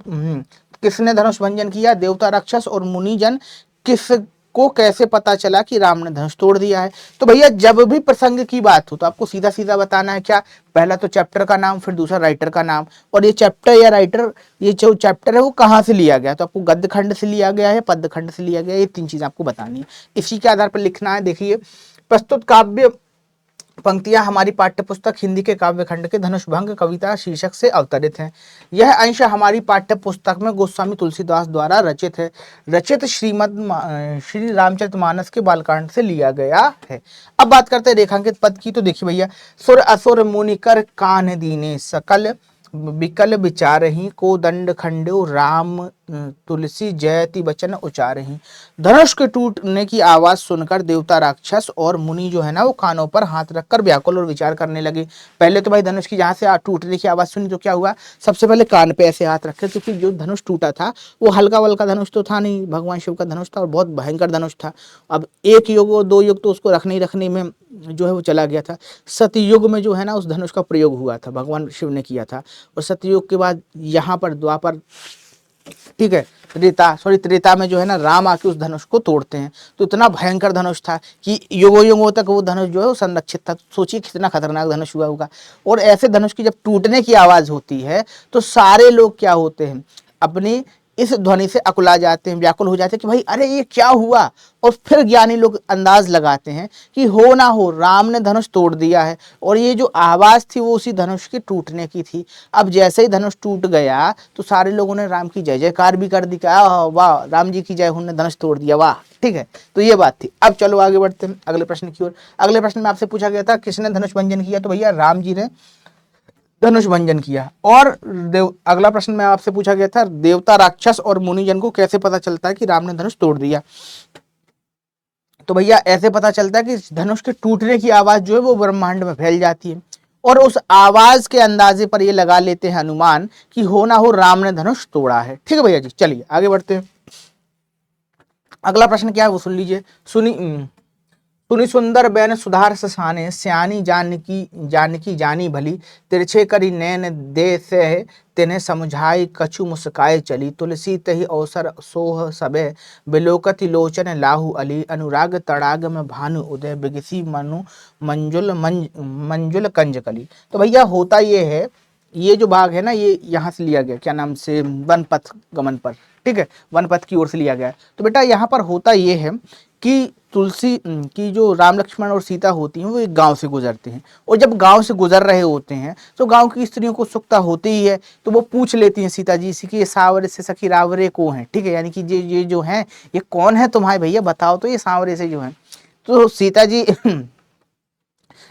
S1: किसने धनुष भंजन किया? देवता, राक्षस और मुनिजन। किस को कैसे पता चला कि राम ने धनुष तोड़ दिया है? तो भैया जब भी प्रसंग की बात हो तो आपको सीधा सीधा बताना है क्या, पहला तो चैप्टर का नाम, फिर दूसरा राइटर का नाम, और ये चैप्टर या राइटर, ये जो चैप्टर है वो कहाँ से लिया गया। तो आपको गद्य खंड से लिया गया है, पद्य खंड से लिया गया है, ये 3 चीज आपको बतानी है, इसी के आधार पर लिखना है। देखिए, प्रस्तुत काव्य पंक्तियां हमारी पाठ्यपुस्तक हिंदी के काव्य खंड के धनुष भंग कविता शीर्षक से अवतरित हैं। यह अंश हमारी पाठ्यपुस्तक में गोस्वामी तुलसीदास द्वारा रचित है। रचित श्री रामचरितमानस के बालकांड से लिया गया है। अब बात करते हैं रेखांकित पद की। तो देखिए भैया, सुर असुर मुनि कर कान दीने, सकल विकल विचारहि, को दंड खंडो राम तुलसी जयति वचन उचारहि। धनुष के टूटने की आवाज सुनकर देवता, राक्षस और मुनि जो है ना वो कानों पर हाथ रखकर व्याकुल और विचार करने लगे। पहले तो भाई धनुष की जहां से टूटने की आवाज सुनी तो क्या हुआ, सबसे पहले कान पे ऐसे हाथ रखे, क्योंकि जो धनुष टूटा था वो हल्का वल्का धनुष तो था नहीं, भगवान शिव का धनुष था और बहुत भयंकर धनुष था। अब एक युग और दो युग तो उसको रखने ही रखने में जो है वो चला गया था। सतयुग में जो है ना उस धनुष का प्रयोग हुआ था, भगवान शिव ने किया था। और सतयुग के बाद यहाँ पर द्वापर, ठीक है, त्रेता में जो है ना राम आके उस धनुष को तोड़ते हैं। तो इतना भयंकर धनुष था कि युगों युगों तक वो धनुष जो है वो संरक्षित था। सोचिए कितना खतरनाक धनुष हुआ होगा। और ऐसे धनुष की जब टूटने की आवाज होती है तो सारे लोग क्या होते हैं, अपनी इस ध्वनि से अकुला जाते हैं, व्याकुल हो जाते हैं कि भाई अरे ये क्या हुआ। और फिर ज्ञानी लोग अंदाज लगाते हैं कि हो ना हो राम ने धनुष तोड़ दिया है और ये जो आवाज थी वो उसी धनुष के टूटने की थी। अब जैसे ही धनुष टूट गया तो सारे लोगों ने राम की जय जयकार भी कर दी कि वाह राम जी की जय, उन्होंने धनुष तोड़ दिया, वाह। ठीक है, तो ये बात थी। अब चलो आगे बढ़ते हैं अगले प्रश्न की ओर। अगले प्रश्न में आपसे पूछा गया था किसने धनुष भंजन किया, तो भैया राम जी ने धनुष भंजन किया। और अगला प्रश्न में आपसे पूछा गया था देवता, राक्षस और मुनिजन को कैसे पता चलता है कि राम ने धनुष तोड़ दिया। तो भैया ऐसे पता चलता है कि धनुष के टूटने की आवाज जो है वो ब्रह्मांड में फैल जाती है और उस आवाज के अंदाजे पर ये लगा लेते हैं अनुमान कि हो ना हो राम ने धनुष तोड़ा है। ठीक है भैया जी, चलिए आगे बढ़ते हैं। अगला प्रश्न क्या है वो सुन लीजिए। सुनी सुंदर बैन सुधार ससाने, स्यानी जानकी जानी भली, तिरछे करी नैन दे से तेने समझाई कछु मुस्काए चली, तुलसी तही अवसर सोह सबे, बिलोकति लोचन लाहु अली, अनुराग तड़ाग में भानु उदय, बिगसी मनु मंजुल कंज कली। तो भैया होता ये है, ये जो भाग है ना ये यहाँ से लिया गया, क्या नाम से, वन पथ गमन पर, ठीक है, वन पथ की ओर से लिया गया है। तो बेटा यहाँ पर होता ये है कि तुलसी की जो राम लक्ष्मण और सीता होती हैं वो एक गांव से गुजरते हैं और जब गांव से गुजर रहे होते हैं तो गांव की स्त्रियों को उत्सुकता होती ही है, तो वो पूछ लेती हैं सीता जी से कि ये सावरे से सखी रावरे को हैं, ठीक है, यानी कि ये जो हैं ये कौन है तुम्हारे भैया बताओ तो, ये सांवरे से जो है। तो सीता जी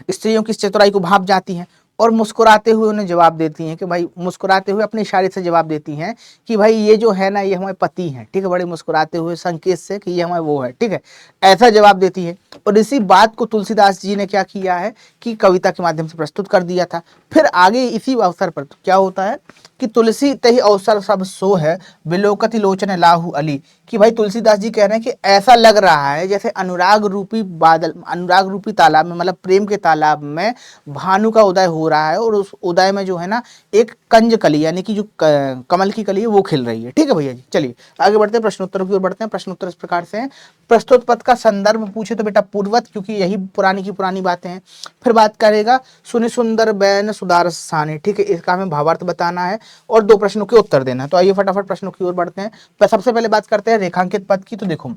S1: स्त्रियों की चतुराई को भाप जाती हैं और मुस्कुराते हुए उन्हें जवाब देती हैं कि भाई, मुस्कुराते हुए अपने इशारे से जवाब देती हैं कि भाई ये जो है ना ये हमारे पति हैं, ठीक है, बड़े मुस्कुराते हुए संकेत से कि ये हमारे वो है, ठीक है, ऐसा जवाब देती है। और इसी बात को तुलसीदास जी ने क्या किया है कि कविता के माध्यम से प्रस्तुत कर दिया था। फिर आगे इसी अवसर पर क्या होता है कि तुलसी तही अवसर सब सो है, बिलोकति लोचन लाहू अली, कि भाई तुलसीदास जी कह रहे हैं कि ऐसा लग रहा है जैसे अनुराग रूपी बादल, अनुराग रूपी तालाब में, मतलब प्रेम के तालाब में भानु का उदय हो रहा है और उस उदय में जो है ना एक कंज कली यानी कि जो कमल की कली है वो खिल रही है। ठीक है भैया जी, चलिए आगे बढ़ते हैं, प्रश्नोत्तरों की ओर बढ़ते हैं। प्रश्नोत्तर इस प्रकार से हैं। प्रस्तुत पद का संदर्भ पूछे तो बेटा पूर्वत, क्योंकि यही पुरानी की पुरानी बातें हैं। फिर बात करेगा सुनि सुंदर बैन सुधार साने, ठीक है, इसका हमें भावार्थ बताना है और दो प्रश्नों के उत्तर देना है। तो आइए फटाफट प्रश्नों की ओर बढ़ते हैं। सबसे पहले बात करते हैं रेखांकित पद की। तो देखो,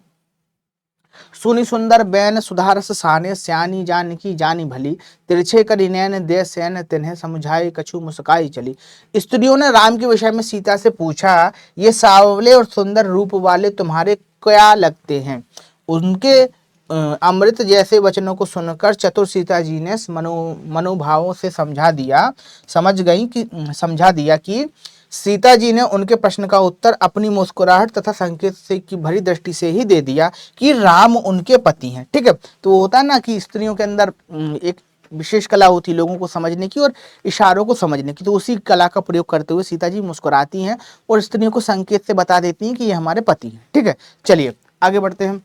S1: सुनी सुंदर बैन सुधारस साने, स्यानी जानकी जानी भली, तिरछे करी नैन दे सैन तिन्हें समझाई कछु मुस्काई चली। स्त्रियों ने राम के विषय में सीता से पूछा, ये सावले और सुंदर रूप वाले तुम्हारे क्या लगते हैं। उनके अमृत जैसे वचनों को सुनकर चतुर सीता जी ने मनोभावों से समझा दिया कि सीता जी ने उनके प्रश्न का उत्तर अपनी मुस्कुराहट तथा संकेत से की भरी दृष्टि से ही दे दिया कि राम उनके पति हैं। ठीक है, तो होता है ना कि स्त्रियों के अंदर एक विशेष कला होती है लोगों को समझने की और इशारों को समझने की, तो उसी कला का प्रयोग करते हुए सीता जी मुस्कुराती हैं और स्त्रियों को संकेत से बता देती हैं कि ये हमारे पति हैं। ठीक है, चलिए आगे बढ़ते हैं।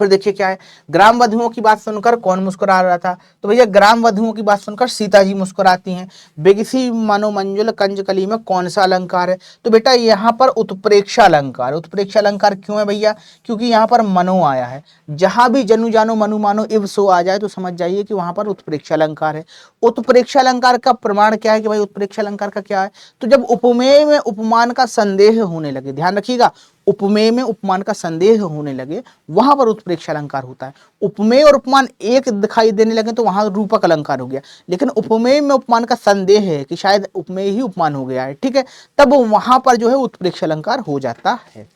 S1: फिर देखिए क्या है, ग्राम वधुओं की बात सुनकर कौन मुस्कुरा रहा था। तो भैया ग्राम वधुओं की बात सुनकर सीता जी मुस्कुराती हैं। बेगिसी मनोमंजुल कंजकली में कौन सा अलंकार है। तो बेटा यहाँ पर उत्प्रेक्षा अलंकार। उत्प्रेक्षा अलंकार क्यों है भैया, क्योंकि यहाँ पर मनो आया है। जहां भी जनु जानो मनु मानो इव सो आ जाए तो समझ जाइए कि वहां पर उत्प्रेक्षा अलंकार है। उत्प्रेक्षा अलंकार का प्रमाण क्या है कि भाई उत्प्रेक्षा अलंकार का क्या है, तो जब उपमेय में उपमान का संदेह होने लगे, ध्यान रखिएगा, उपमेय में उपमान का संदेह होने लगे वहां पर उत्प्रेक्षा अलंकार होता है। उपमेय और उपमान एक दिखाई देने लगे तो वहां रूपक अलंकार हो गया, लेकिन उपमेय में उपमान का संदेह है कि शायद उपमेय ही उपमान हो गया है, ठीक है, तब वहां पर जो है उत्प्रेक्षा अलंकार हो जाता है।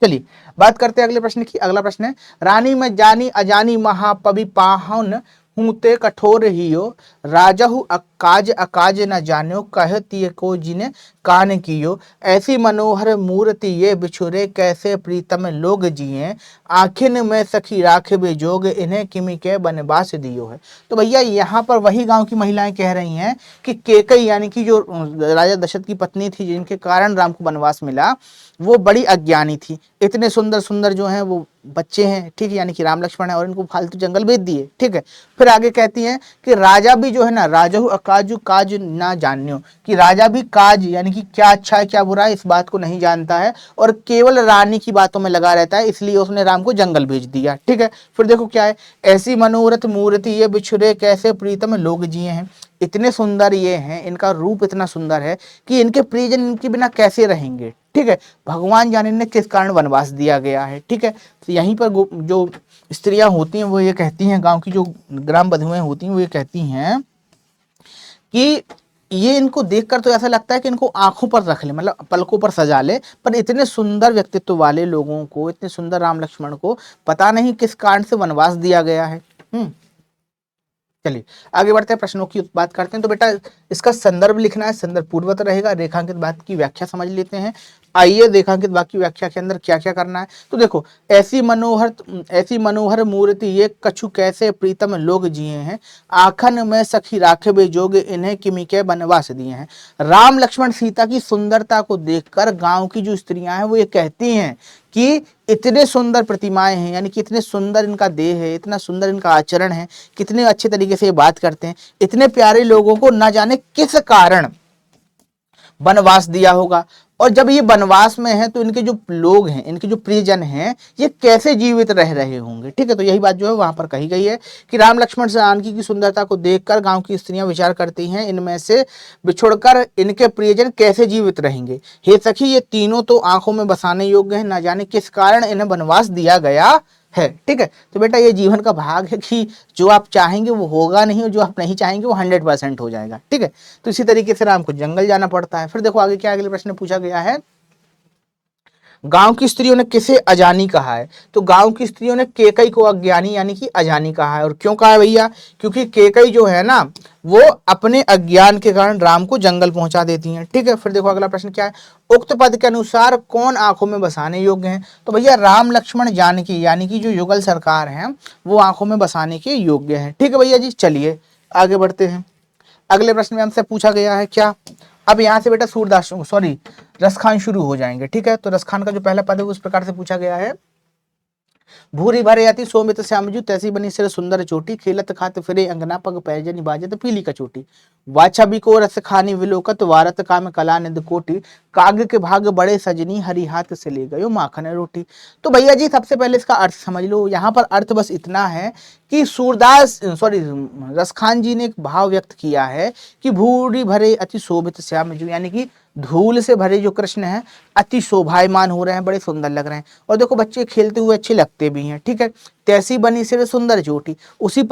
S1: चलिए बात करते हैं अगले प्रश्न की। अगला प्रश्न है, रानी में जानी अजानी महापवि पाहन हूते कठोर हियो, राजहु काज अकाज न जान्यो, कहती को जिने कान कियो, ऐसी मनोहर मूर्ति ये बिछुरे, कैसे प्रीतम लोग जिए, आखिन में सखी राखबे जोग, इन्हें किमि के बनवास दियो है। तो भैया यहाँ पर वही गांव की महिलाएं कह रही हैं कि केकई यानी कि जो राजा दशरथ की पत्नी थी, जिनके कारण राम को वनवास मिला, वो बड़ी अज्ञानी थी। इतने सुंदर सुंदर जो हैं वो बच्चे हैं, ठीक है, यानी कि राम लक्ष्मण है, और इनको फालतू जंगल भेज दिए, ठीक है। फिर आगे कहती हैं कि राजा भी जो है ना, राजहु अकाजु काज ना जान्यो, कि राजा भी काज यानी कि क्या अच्छा है क्या बुरा है इस बात को नहीं जानता है, और केवल रानी की बातों में लगा रहता है, इसलिए उसने राम को जंगल भेज दिया, ठीक है। फिर देखो क्या है, ऐसी मनोरथ मूर्ति ये बिछुरे, कैसे प्रीतम लोग जिए हैं, इतने सुंदर ये हैं, इनका रूप इतना सुंदर है कि इनके प्रियजन इनके बिना कैसे रहेंगे, ठीक है। भगवान जाने ने किस कारण वनवास दिया गया है, ठीक है। तो यहीं पर जो स्त्रियां होती हैं वो ये कहती हैं, गांव की जो ग्राम बधुएं होती हैं वो ये कहती हैं कि ये इनको देखकर तो ऐसा लगता है कि इनको आंखों पर रख ले, मतलब पलकों पर सजा ले, पर इतने सुंदर व्यक्तित्व वाले लोगों को, इतने सुंदर राम लक्ष्मण को पता नहीं किस कारण से वनवास दिया गया है। चलिए आगे बढ़ते हैं, प्रश्नों की बात करते हैं। तो बेटा इसका संदर्भ लिखना है, संदर्भ पूर्वत रहेगा। रेखांकित बात की व्याख्या समझ लेते हैं। आइए रेखांकित वाक्य की व्याख्या के अंदर क्या क्या करना है। तो देखो, ऐसी मनोहर मूर्ति ये कछु कैसे प्रीतम लोग जिए हैं, आखन में सखी राखबे जोग, इन्हें किमि के बनवास दिए हैं। राम लक्ष्मण सीता की सुंदरता को देखकर गांव की जो स्त्रियां हैं वो ये कहती हैं कि इतने सुंदर प्रतिमाएं हैं, यानी कि इतने सुंदर इनका देह है, इतना सुंदर इनका आचरण है, कितने अच्छे तरीके से ये बात करते हैं, इतने प्यारे लोगों को न जाने किस कारण वनवास दिया होगा। और जब ये वनवास में है तो इनके जो लोग हैं, इनके जो प्रियजन हैं, ये कैसे जीवित रह रहे होंगे, ठीक है। तो यही बात जो है वहां पर कही गई है कि राम लक्ष्मण जानकी की सुंदरता को देखकर गांव की स्त्रियां विचार करती हैं, इनमें से बिछुड़कर इनके प्रियजन कैसे जीवित रहेंगे। हे सखी, ये तीनों तो आंखों में बसाने योग्य है, न जाने किस कारण इन्हें वनवास दिया गया है, ठीक है। तो बेटा ये जीवन का भाग है कि जो आप चाहेंगे वो होगा नहीं, और जो आप नहीं चाहेंगे वो 100% हो जाएगा, ठीक है। तो इसी तरीके से राम को जंगल जाना पड़ता है। फिर देखो आगे क्या, अगले प्रश्न पूछा गया है, गांव की स्त्रियों ने किसे अजानी कहा है। तो गांव की स्त्रियों ने केकई को अज्ञानी यानी कि अजानी कहा है। और क्यों कहा है भैया, क्योंकि केकई जो है ना वो अपने अज्ञान के कारण राम को जंगल पहुंचा देती हैं, ठीक है। फिर देखो अगला प्रश्न क्या है, उक्त पद के अनुसार कौन आंखों में बसाने योग्य हैं। तो भैया राम लक्ष्मण जानकी यानी कि जो युगल सरकार है वो आंखों में बसाने के योग्य है, ठीक है भैया जी। चलिए आगे बढ़ते हैं। अगले प्रश्न में हमसे पूछा गया है क्या, अब यहाँ से बेटा सूरदास रसखान शुरू हो जाएंगे, ठीक है। तो रसखान का जो पहला पद है उस प्रकार से पूछा गया है, भूरी भरे अति सोमित श्यामजू, तैसी बनी सिर सुंदर चोटी, खेलत खात फिरे अंगना, पग पैजनी बाजत पीली कचोटी, वाछा भी को रस खानी विलोकत, वारत काम कला निंद कोटी, काग के भाग बड़े सजनी, हरि हाथ से ले गयो माखन रोटी। तो भैया जी सबसे पहले इसका अर्थ समझ लो। यहाँ पर अर्थ बस इतना है कि रसखान जी ने एक भाव व्यक्त किया है कि भूरी भरे अति शोभित श्यामजू, यानी कि धूल से भरे जो कृष्ण हैं अति शोभायमान हो रहे हैं, बड़े सुंदर लग रहे हैं। और देखो बच्चे खेलते हुए अच्छे लगते भी हैं, ठीक है। तैसी बनी सिर सुंदर चोटी, उसी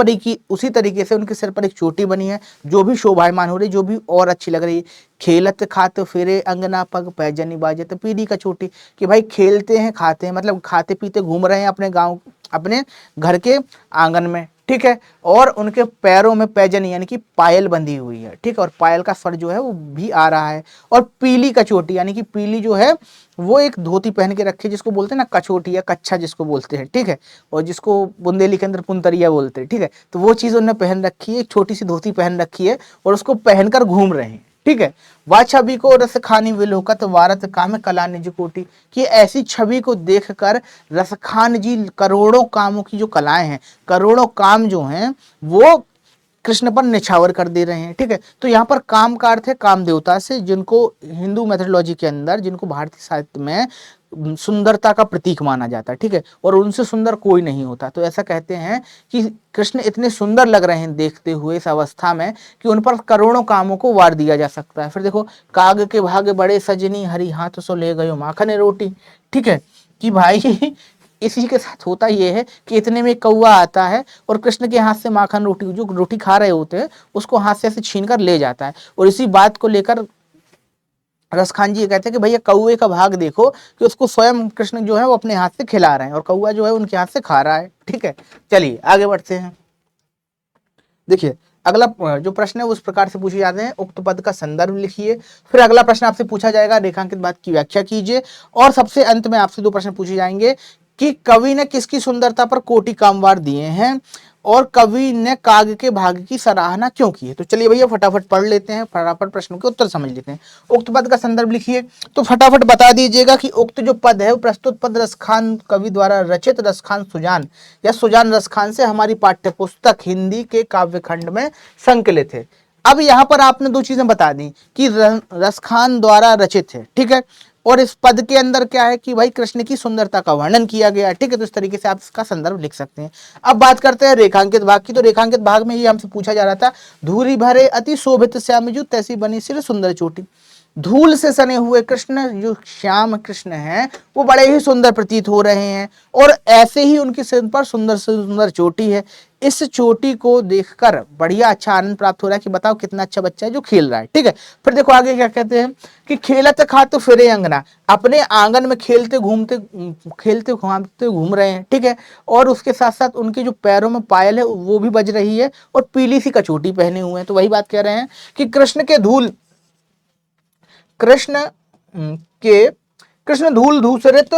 S1: तरीके से उनके सिर पर एक चोटी बनी है जो भी शोभायमान हो रही, जो भी और अच्छी लग रही है। खेलत खाते फिरे अंगना, पग पैजनी बाजत पीली का चोटी, कि भाई खेलते हैं खाते हैं, मतलब खाते पीते घूम रहे हैं अपने गांव, अपने घर के आंगन में, ठीक है। और उनके पैरों में पैजनी यानी कि पायल बंधी हुई है, ठीक है। और पायल का स्वर जो है वो भी आ रहा है। और पीली कचोटी यानी कि पीली जो है वो एक धोती पहन के रखे, जिसको बोलते हैं ना कचोटी या कच्छा जिसको बोलते हैं, ठीक है। और जिसको बुंदेली के अंदर पुंतरिया बोलते हैं, ठीक है। तो वो चीज उन्होंने पहन रखी है, एक छोटी सी धोती पहन रखी है और उसको पहनकर घूम रहे हैं, ठीक है। वह छवि को रस खानी विलोकत, वारत काम कला निज कोटि, कि ऐसी छवि को देखकर रसखान जी करोड़ों कामों की जो कलाएं हैं, करोड़ों काम जो हैं वो कृष्ण पर निछावर कर दे रहे हैं, ठीक है। तो यहाँ पर काम का अर्थ है काम देवता से, जिनको हिंदू मैथोलॉजी के अंदर, जिनको भारतीय साहित्य में सुंदरता का प्रतीक माना जाता है, ठीक है। और उनसे सुंदर कोई नहीं होता। तो ऐसा कहते हैं कि कृष्ण इतने सुंदर लग रहे हैं देखते हुए इस अवस्था में कि उन पर करोड़ों कामों को वार दिया जा सकता है। फिर देखो, काग के भाग बड़े सजनी, हरि हाथ सो ले गयो माखन रोटी, ठीक है। कि भाई इसी के साथ होता यह है कि इतने में कौवा आता है और कृष्ण के हाथ से माखन रोटी, जो रोटी खा रहे होते हैं, उसको हाथ से ऐसे छीन कर ले जाता है। और इसी बात को लेकर रसखान जी ये कहते हैं कि भैया कौवे का भाग देखो कि उसको स्वयं कृष्ण जो है वो अपने हाथ से खिला रहे हैं और कौवा जो है उनके हाथ से खा रहा है, ठीक है। चलिए आगे बढ़ते हैं। देखिए अगला जो प्रश्न है उस प्रकार से पूछे जाते हैं, उक्त पद का संदर्भ लिखिए। फिर अगला प्रश्न आपसे पूछा जाएगा, रेखांकित बात की व्याख्या कीजिए। और सबसे अंत में आपसे 2 प्रश्न पूछे जाएंगे कि कवि ने किसकी सुंदरता पर कोटि कामवार दिए हैं और कवि ने काग के भाग्य की सराहना क्यों की है। तो चलिए भैया फटाफट पढ़ लेते हैं, फटाफट प्रश्नों के उत्तर समझ लेते हैं। उक्त पद का संदर्भ लिखिए, तो फटाफट बता दीजिएगा कि उक्त जो पद है वो प्रस्तुत पद रसखान कवि द्वारा रचित रसखान सुजान या सुजान रसखान से हमारी पाठ्य पुस्तक हिंदी के काव्यखंड में संकलित है। अब यहाँ पर आपने 2 चीजें बता दी कि रसखान द्वारा रचित है, ठीक है, और इस पद के अंदर क्या है कि भाई कृष्ण की सुंदरता का वर्णन किया गया है, ठीक है। तो इस तरीके से आप इसका संदर्भ लिख सकते हैं। अब बात करते हैं रेखांकित भाग की। तो रेखांकित भाग में ये हमसे पूछा जा रहा था, धूरी भरे अति शोभित श्यामजू तैसी बनी सिर सुंदर चोटी। धूल से सने हुए कृष्ण, जो श्याम कृष्ण हैं, वो बड़े ही सुंदर प्रतीत हो रहे हैं और ऐसे ही उनके सिर पर सुंदर से सुंदर चोटी है। इस चोटी को देखकर बढ़िया अच्छा आनंद प्राप्त हो रहा है कि बताओ कितना अच्छा बच्चा है जो खेल रहा है, ठीक है। फिर देखो आगे क्या कहते हैं कि खेलत खात फिरे अंगना, अपने आंगन में खेलते घूमते घूम रहे हैं, ठीक है। और उसके साथ साथ उनके जो पैरों में पायल है वो भी बज रही है और पीली सी कचोटी पहने हुए हैं। तो वही बात कह रहे हैं कि कृष्ण धूल धूसरित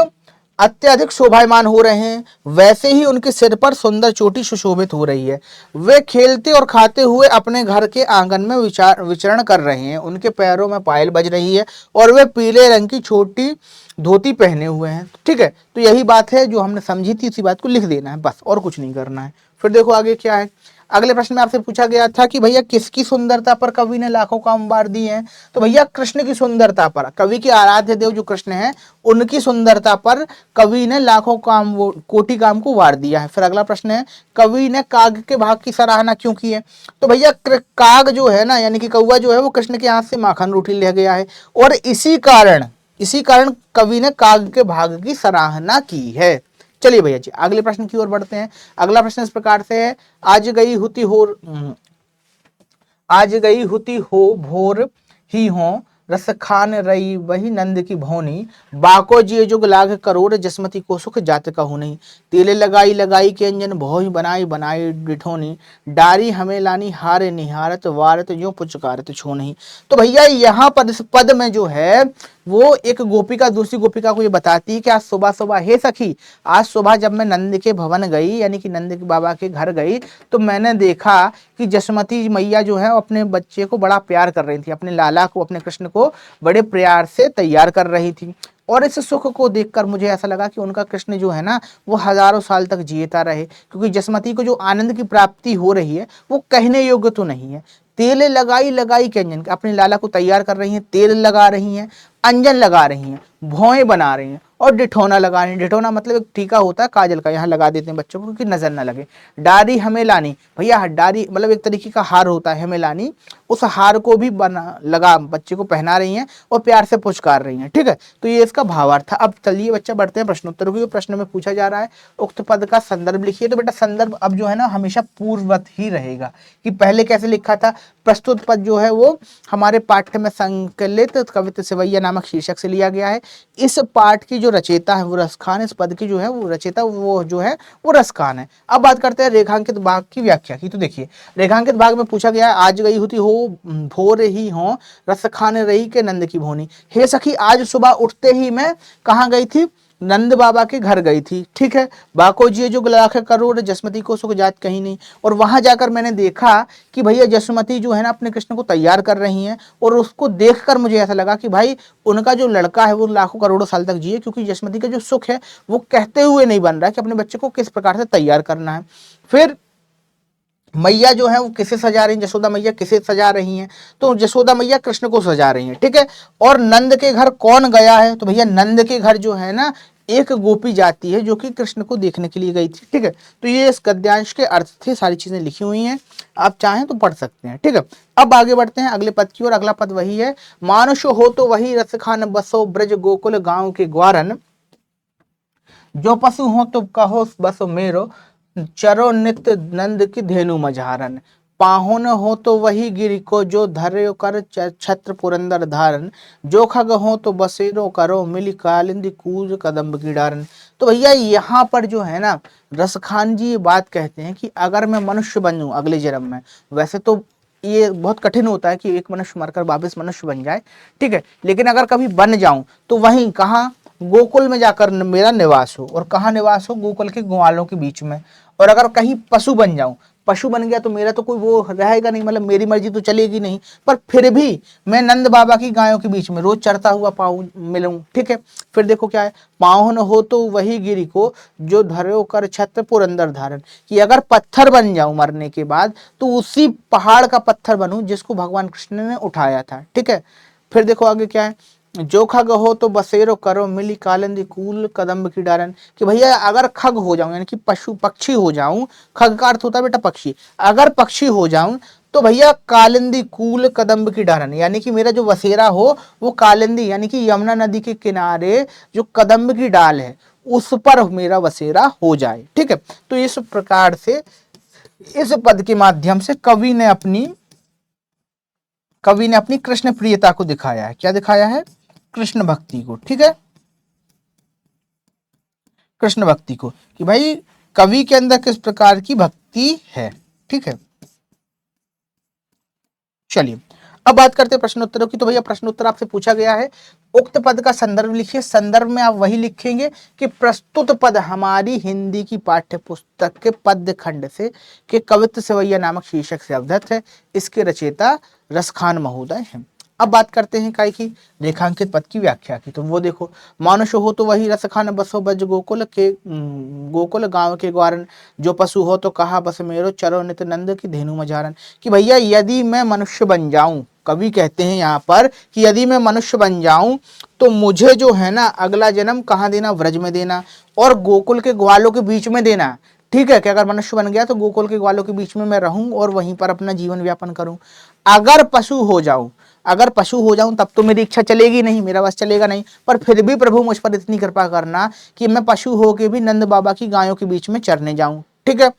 S1: अत्यधिक शोभायमान हो रहे हैं, वैसे ही उनके सिर पर सुंदर चोटी सुशोभित हो रही है। वे खेलते और खाते हुए अपने घर के आंगन में विचरण कर रहे हैं, उनके पैरों में पायल बज रही है और वे पीले रंग की छोटी धोती पहने हुए हैं, ठीक है। तो यही बात है जो हमने समझी थी, इसी बात को लिख देना है बस, और कुछ नहीं करना है। फिर देखो आगे क्या है। अगले प्रश्न में आपसे पूछा गया था कि भैया किसकी सुंदरता पर कवि ने लाखों काम वार दिए हैं। तो भैया कृष्ण की सुंदरता पर, कवि के आराध्य देव जो कृष्ण हैं उनकी सुंदरता पर कवि ने लाखों काम कोटि काम को वार दिया है। फिर अगला प्रश्न है, कवि ने काग के भाग की सराहना क्यों की है। तो भैया काग जो है ना, यानी कि कौवा जो है, वो कृष्ण के हाथ से माखन रोटी ले गया है और इसी कारण कवि ने काग के भाग की सराहना की है। चलिए भैया जी अगले प्रश्न की ओर बढ़ते हैं। अगला प्रश्न इस प्रकार से है, आज गई हुती हो भोर ही हो रस खान रई वही नंद की भौनी, बाको जिय जुग लाग करोड़ जसमती को सुख जात कहू नहीं, तेले लगाई लगाई के अंजन भौही बनाई बनाई डिठोनी, डारी हमें लानी हारे निहारत वारत जो पुचकारत छो नहीं। तो भैया यहाँ पर इस पद में जो है वो एक गोपिका दूसरी गोपिका को ये बताती है कि आज सुबह सुबह, हे सखी, आज सुबह जब मैं नंद के भवन गई, यानी कि नंद के बाबा के घर गई, तो मैंने देखा कि जसमती मैया जो है अपने बच्चे को बड़ा प्यार कर रही थी, अपने लाला को, अपने कृष्ण को बड़े प्यार से तैयार कर रही थी। और इस सुख को देखकर मुझे ऐसा लगा कि उनका कृष्ण जो है ना वो हजारों साल तक जीता रहे, क्योंकि जसमती को जो आनंद की प्राप्ति हो रही है वो कहने योग्य तो नहीं है। तेल लगाई लगाई के अंजन, अपने लाला को तैयार कर रही हैं, तेल लगा रही हैं, अंजन लगा रही हैं, भौएं बना रही हैं और डिठोना लगा रही हैं। डिठोना मतलब एक टीका होता है काजल का, यहाँ लगा देते हैं बच्चों को कि नजर ना लगे। डारी हमें लानी, भैया डारी मतलब एक तरीके का हार होता है हमें लानी, उस हार को भी लगा बच्चे को पहना रही हैं और प्यार से पुचकार रही हैं, ठीक है। तो ये इसका भावार्थ था। अब चलिए बच्चा बढ़ते हैं प्रश्नोत्तरों की। प्रश्न में पूछा जा रहा है उक्त पद का संदर्भ लिखिए। तो बेटा संदर्भ अब जो है ना हमेशा पूर्ववत ही रहेगा कि पहले कैसे लिखा था। प्रस्तुत पद जो है वो हमारे पाठ्य में संकलित कविता सेवैया नामक शीर्षक से लिया गया है। इस पाठ की जो रचयिता है वो रसखान, इस पद की जो है वो रचयिता वो जो है वो रसखान है। अब बात करते हैं रेखांकित भाग की व्याख्या की। तो देखिए रेखांकित भाग में पूछा गया है, आज गई होती हो भोर ही हो रस खाने रही के नंद की भोनी। हे सखी, आज सुबह उठते ही मैं कहाँ गई थी, नंद बाबा के घर गई थी, ठीक है। बाको जी जो लाख करोड़ जसमती को सुख जात कहीं नहीं। और वहां जाकर मैंने देखा कि भैया जसमती जो है ना अपने कृष्ण को तैयार कर रही हैं और उसको देखकर मुझे ऐसा लगा कि भाई उनका जो लड़का है वो लाखों करोड़ों साल तक जिए, क्योंकि जसमती का जो सुख है वो कहते हुए नहीं बन रहा है कि अपने बच्चे को किस प्रकार से तैयार करना है। फिर मैया जो है वो किसे सजा रही हैं, जसोदा मैया किसे सजा रही हैं, तो जसोदा मैया कृष्ण को सजा रही हैं, ठीक है। और नंद के घर कौन गया है, तो भैया नंद के घर जो है ना एक गोपी जाती है जो कि कृष्ण को देखने के लिए गई थी, ठीक है। तो ये इस गद्यांश के अर्थ थे, सारी चीजें लिखी हुई हैं, आप चाहें तो पढ़ सकते हैं, ठीक है। अब आगे बढ़ते हैं अगले पद की ओर। अगला पद वही है, मानुष हो तो वही रस खान बसो ब्रज गोकुल गांव के ग्वारन, जो पशु हो तो कहो बसो मेरो चरो नित्य नंद की धेनु मझारन। पाहुन हो तो वही गिर को जो धर्यो कर छत्र पुरंदर धारन, जो खग हो तो बसेरो करो मिली कालिंदी कूज कदम्ब की डारन। तो भैया यहाँ पर जो है ना रसखान जी ये बात कहते हैं कि अगर मैं मनुष्य बन जाऊं अगले जन्म में, वैसे तो ये बहुत कठिन होता है कि एक मनुष्य मरकर वापस मनुष्य बन जाए, ठीक है, लेकिन अगर कभी बन जाऊं तो वहीं कहाँ, गोकुल में जाकर मेरा निवास हो। और कहाँ निवास हो, गोकुल के ग्वालों के बीच में। और अगर कहीं पशु बन जाऊं, पशु बन गया तो मेरा तो कोई वो रहेगा नहीं, मतलब मेरी मर्जी तो चलेगी नहीं, पर फिर भी मैं नंद बाबा की गायों के बीच में रोज चरता हुआ पाऊं मिलूं, ठीक है। फिर देखो क्या है, पाहुन हो तो वही गिरी को जो धरो कर छत्र पुरंदर धारण, कि अगर पत्थर बन जाऊं मरने के बाद तो उसी पहाड़ का पत्थर बनूं जिसको भगवान कृष्ण ने उठाया था, ठीक है। फिर देखो आगे क्या है, जो खग हो तो बसेरो करो मिली कालिंदी कूल कदम्ब की डारन, कि भैया अगर खग हो जाऊं यानी कि पशु पक्षी हो जाऊं, खग का अर्थ होता है बेटा पक्षी, अगर पक्षी हो जाऊं तो भैया कालिंदी कूल कदम्ब की डारन, यानी कि मेरा जो बसेरा हो वो कालिंदी यानी कि यमुना नदी के किनारे जो कदम्ब की डाल है उस पर मेरा बसेरा हो जाए, ठीक है। तो इस प्रकार से इस पद के माध्यम से कवि ने अपनी कृष्ण प्रियता को दिखाया है। क्या दिखाया है, कृष्ण भक्ति को, ठीक है, कृष्ण भक्ति को, कि भाई कवि के अंदर किस प्रकार की भक्ति है, ठीक है। चलिए अब बात करते हैं प्रश्नोत्तरों की। तो भैया प्रश्नोत्तर आपसे पूछा गया है, उक्त पद का संदर्भ लिखिए। संदर्भ में आप वही लिखेंगे कि प्रस्तुत पद हमारी हिंदी की पाठ्य पुस्तक के पद्य खंड से के कवित्व सेवैया नामक शीर्षक से अवगत है। इसके रचयिता रसखान महोदय हैं। अब बात करते हैं काय की रेखांकित पद की व्याख्या की। तो वो देखो, मानुष हो तो वही रसखान बसो बज गोकुल गांव के ग्वारन, जो पशु हो तो कहा बस मेरो चरो नित नंद की धेनु मझारन, कि भैया यदि मैं मनुष्य बन जाऊं, कवि कहते हैं यहाँ पर कि यदि मैं मनुष्य बन जाऊं तो मुझे जो है ना अगला जन्म कहाँ देना, व्रज में देना और गोकुल के ग्वालों के बीच में देना, ठीक है। कि अगर मनुष्य बन गया तो गोकुल के ग्वालों के बीच में मैं रहूं और वहीं पर अपना जीवन व्यापन करूं। अगर पशु हो जाऊं, अगर पशु हो जाऊं तब तो मेरी इच्छा चलेगी नहीं, मेरा बस चलेगा नहीं, पर फिर भी प्रभु मुझ पर इतनी कृपा करना कि मैं पशु होके भी नंद बाबा की गायों के बीच में चरने जाऊं, ठीक है।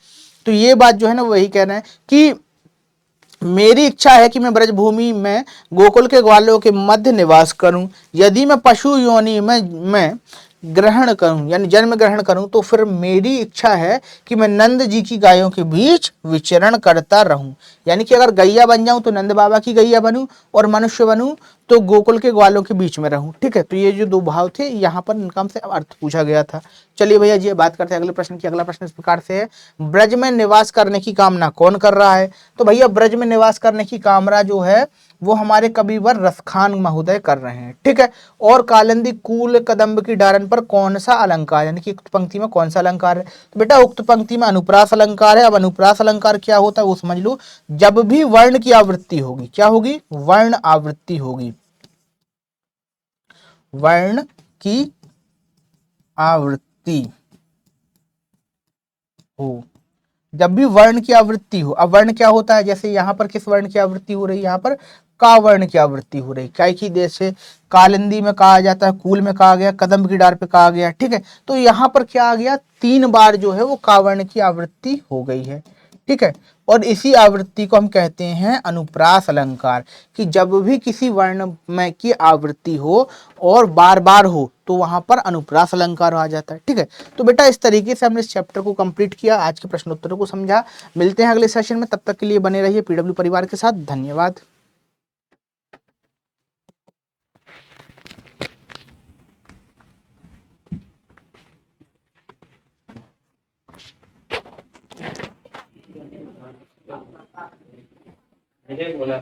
S1: तो ये बात जो है ना वही कह रहे हैं कि मेरी इच्छा है कि मैं ब्रजभूमि में गोकुल के ग्वालों के मध्य निवास करूं। यदि मैं पशु योनि में मैं ग्रहण करूं यानी जन्म ग्रहण करूं तो फिर मेरी इच्छा है कि मैं नंद जी की गायों के बीच विचरण करता रहूं। यानी कि अगर गैया बन जाऊं तो नंद बाबा की गैया बनूं और मनुष्य बनूं तो गोकुल के ग्वालों के बीच में रहूं, ठीक है। तो ये जो दो भाव थे यहाँ पर इनका हमसे अर्थ पूछा गया था। चलिए भैया जी बात करते हैं अगले प्रश्न की। अगला प्रश्न इस प्रकार से है, ब्रज में निवास करने की कामना कौन कर रहा है। तो भैया ब्रज में निवास करने की कामना जो है वो हमारे कविवर रसखान महोदय कर रहे हैं, ठीक है। और कालिंदी कूल कदम्ब की डारन पर कौन सा अलंकार यानी कि उक्त पंक्ति में कौन सा अलंकार है। तो बेटा उक्त पंक्ति में अनुप्रास अलंकार है। अब अनुप्रास अलंकार क्या होता है वो समझ लो। जब भी वर्ण की आवृत्ति होगी, क्या होगी, वर्ण आवृत्ति होगी, वर्ण की आवृत्ति हो, जब भी वर्ण की आवृत्ति हो। अब वर्ण क्या होता है, जैसे यहां पर किस वर्ण की आवृत्ति हो रही है, यहाँ पर का वर्ण की आवृत्ति हो रही है। काय की जैसे कालिंदी में कहा जाता है, कूल में कहा गया, कदम्ब की डार पे कहा गया, ठीक है। तो यहाँ पर क्या आ गया, 3 बार जो है वो का वर्ण की आवृत्ति हो गई है, ठीक है। और इसी आवृत्ति को हम कहते हैं अनुप्रास अलंकार, कि जब भी किसी वर्ण में की आवृत्ति हो और बार बार हो तो वहां पर अनुप्रास अलंकार आ जाता है, ठीक है। तो बेटा इस तरीके से हमने इस चैप्टर को कंप्लीट किया, आज के प्रश्नोत्तरों को समझा। मिलते हैं अगले सेशन में, तब तक के लिए बने रहिए पीडब्ल्यू परिवार के साथ। धन्यवाद। बोला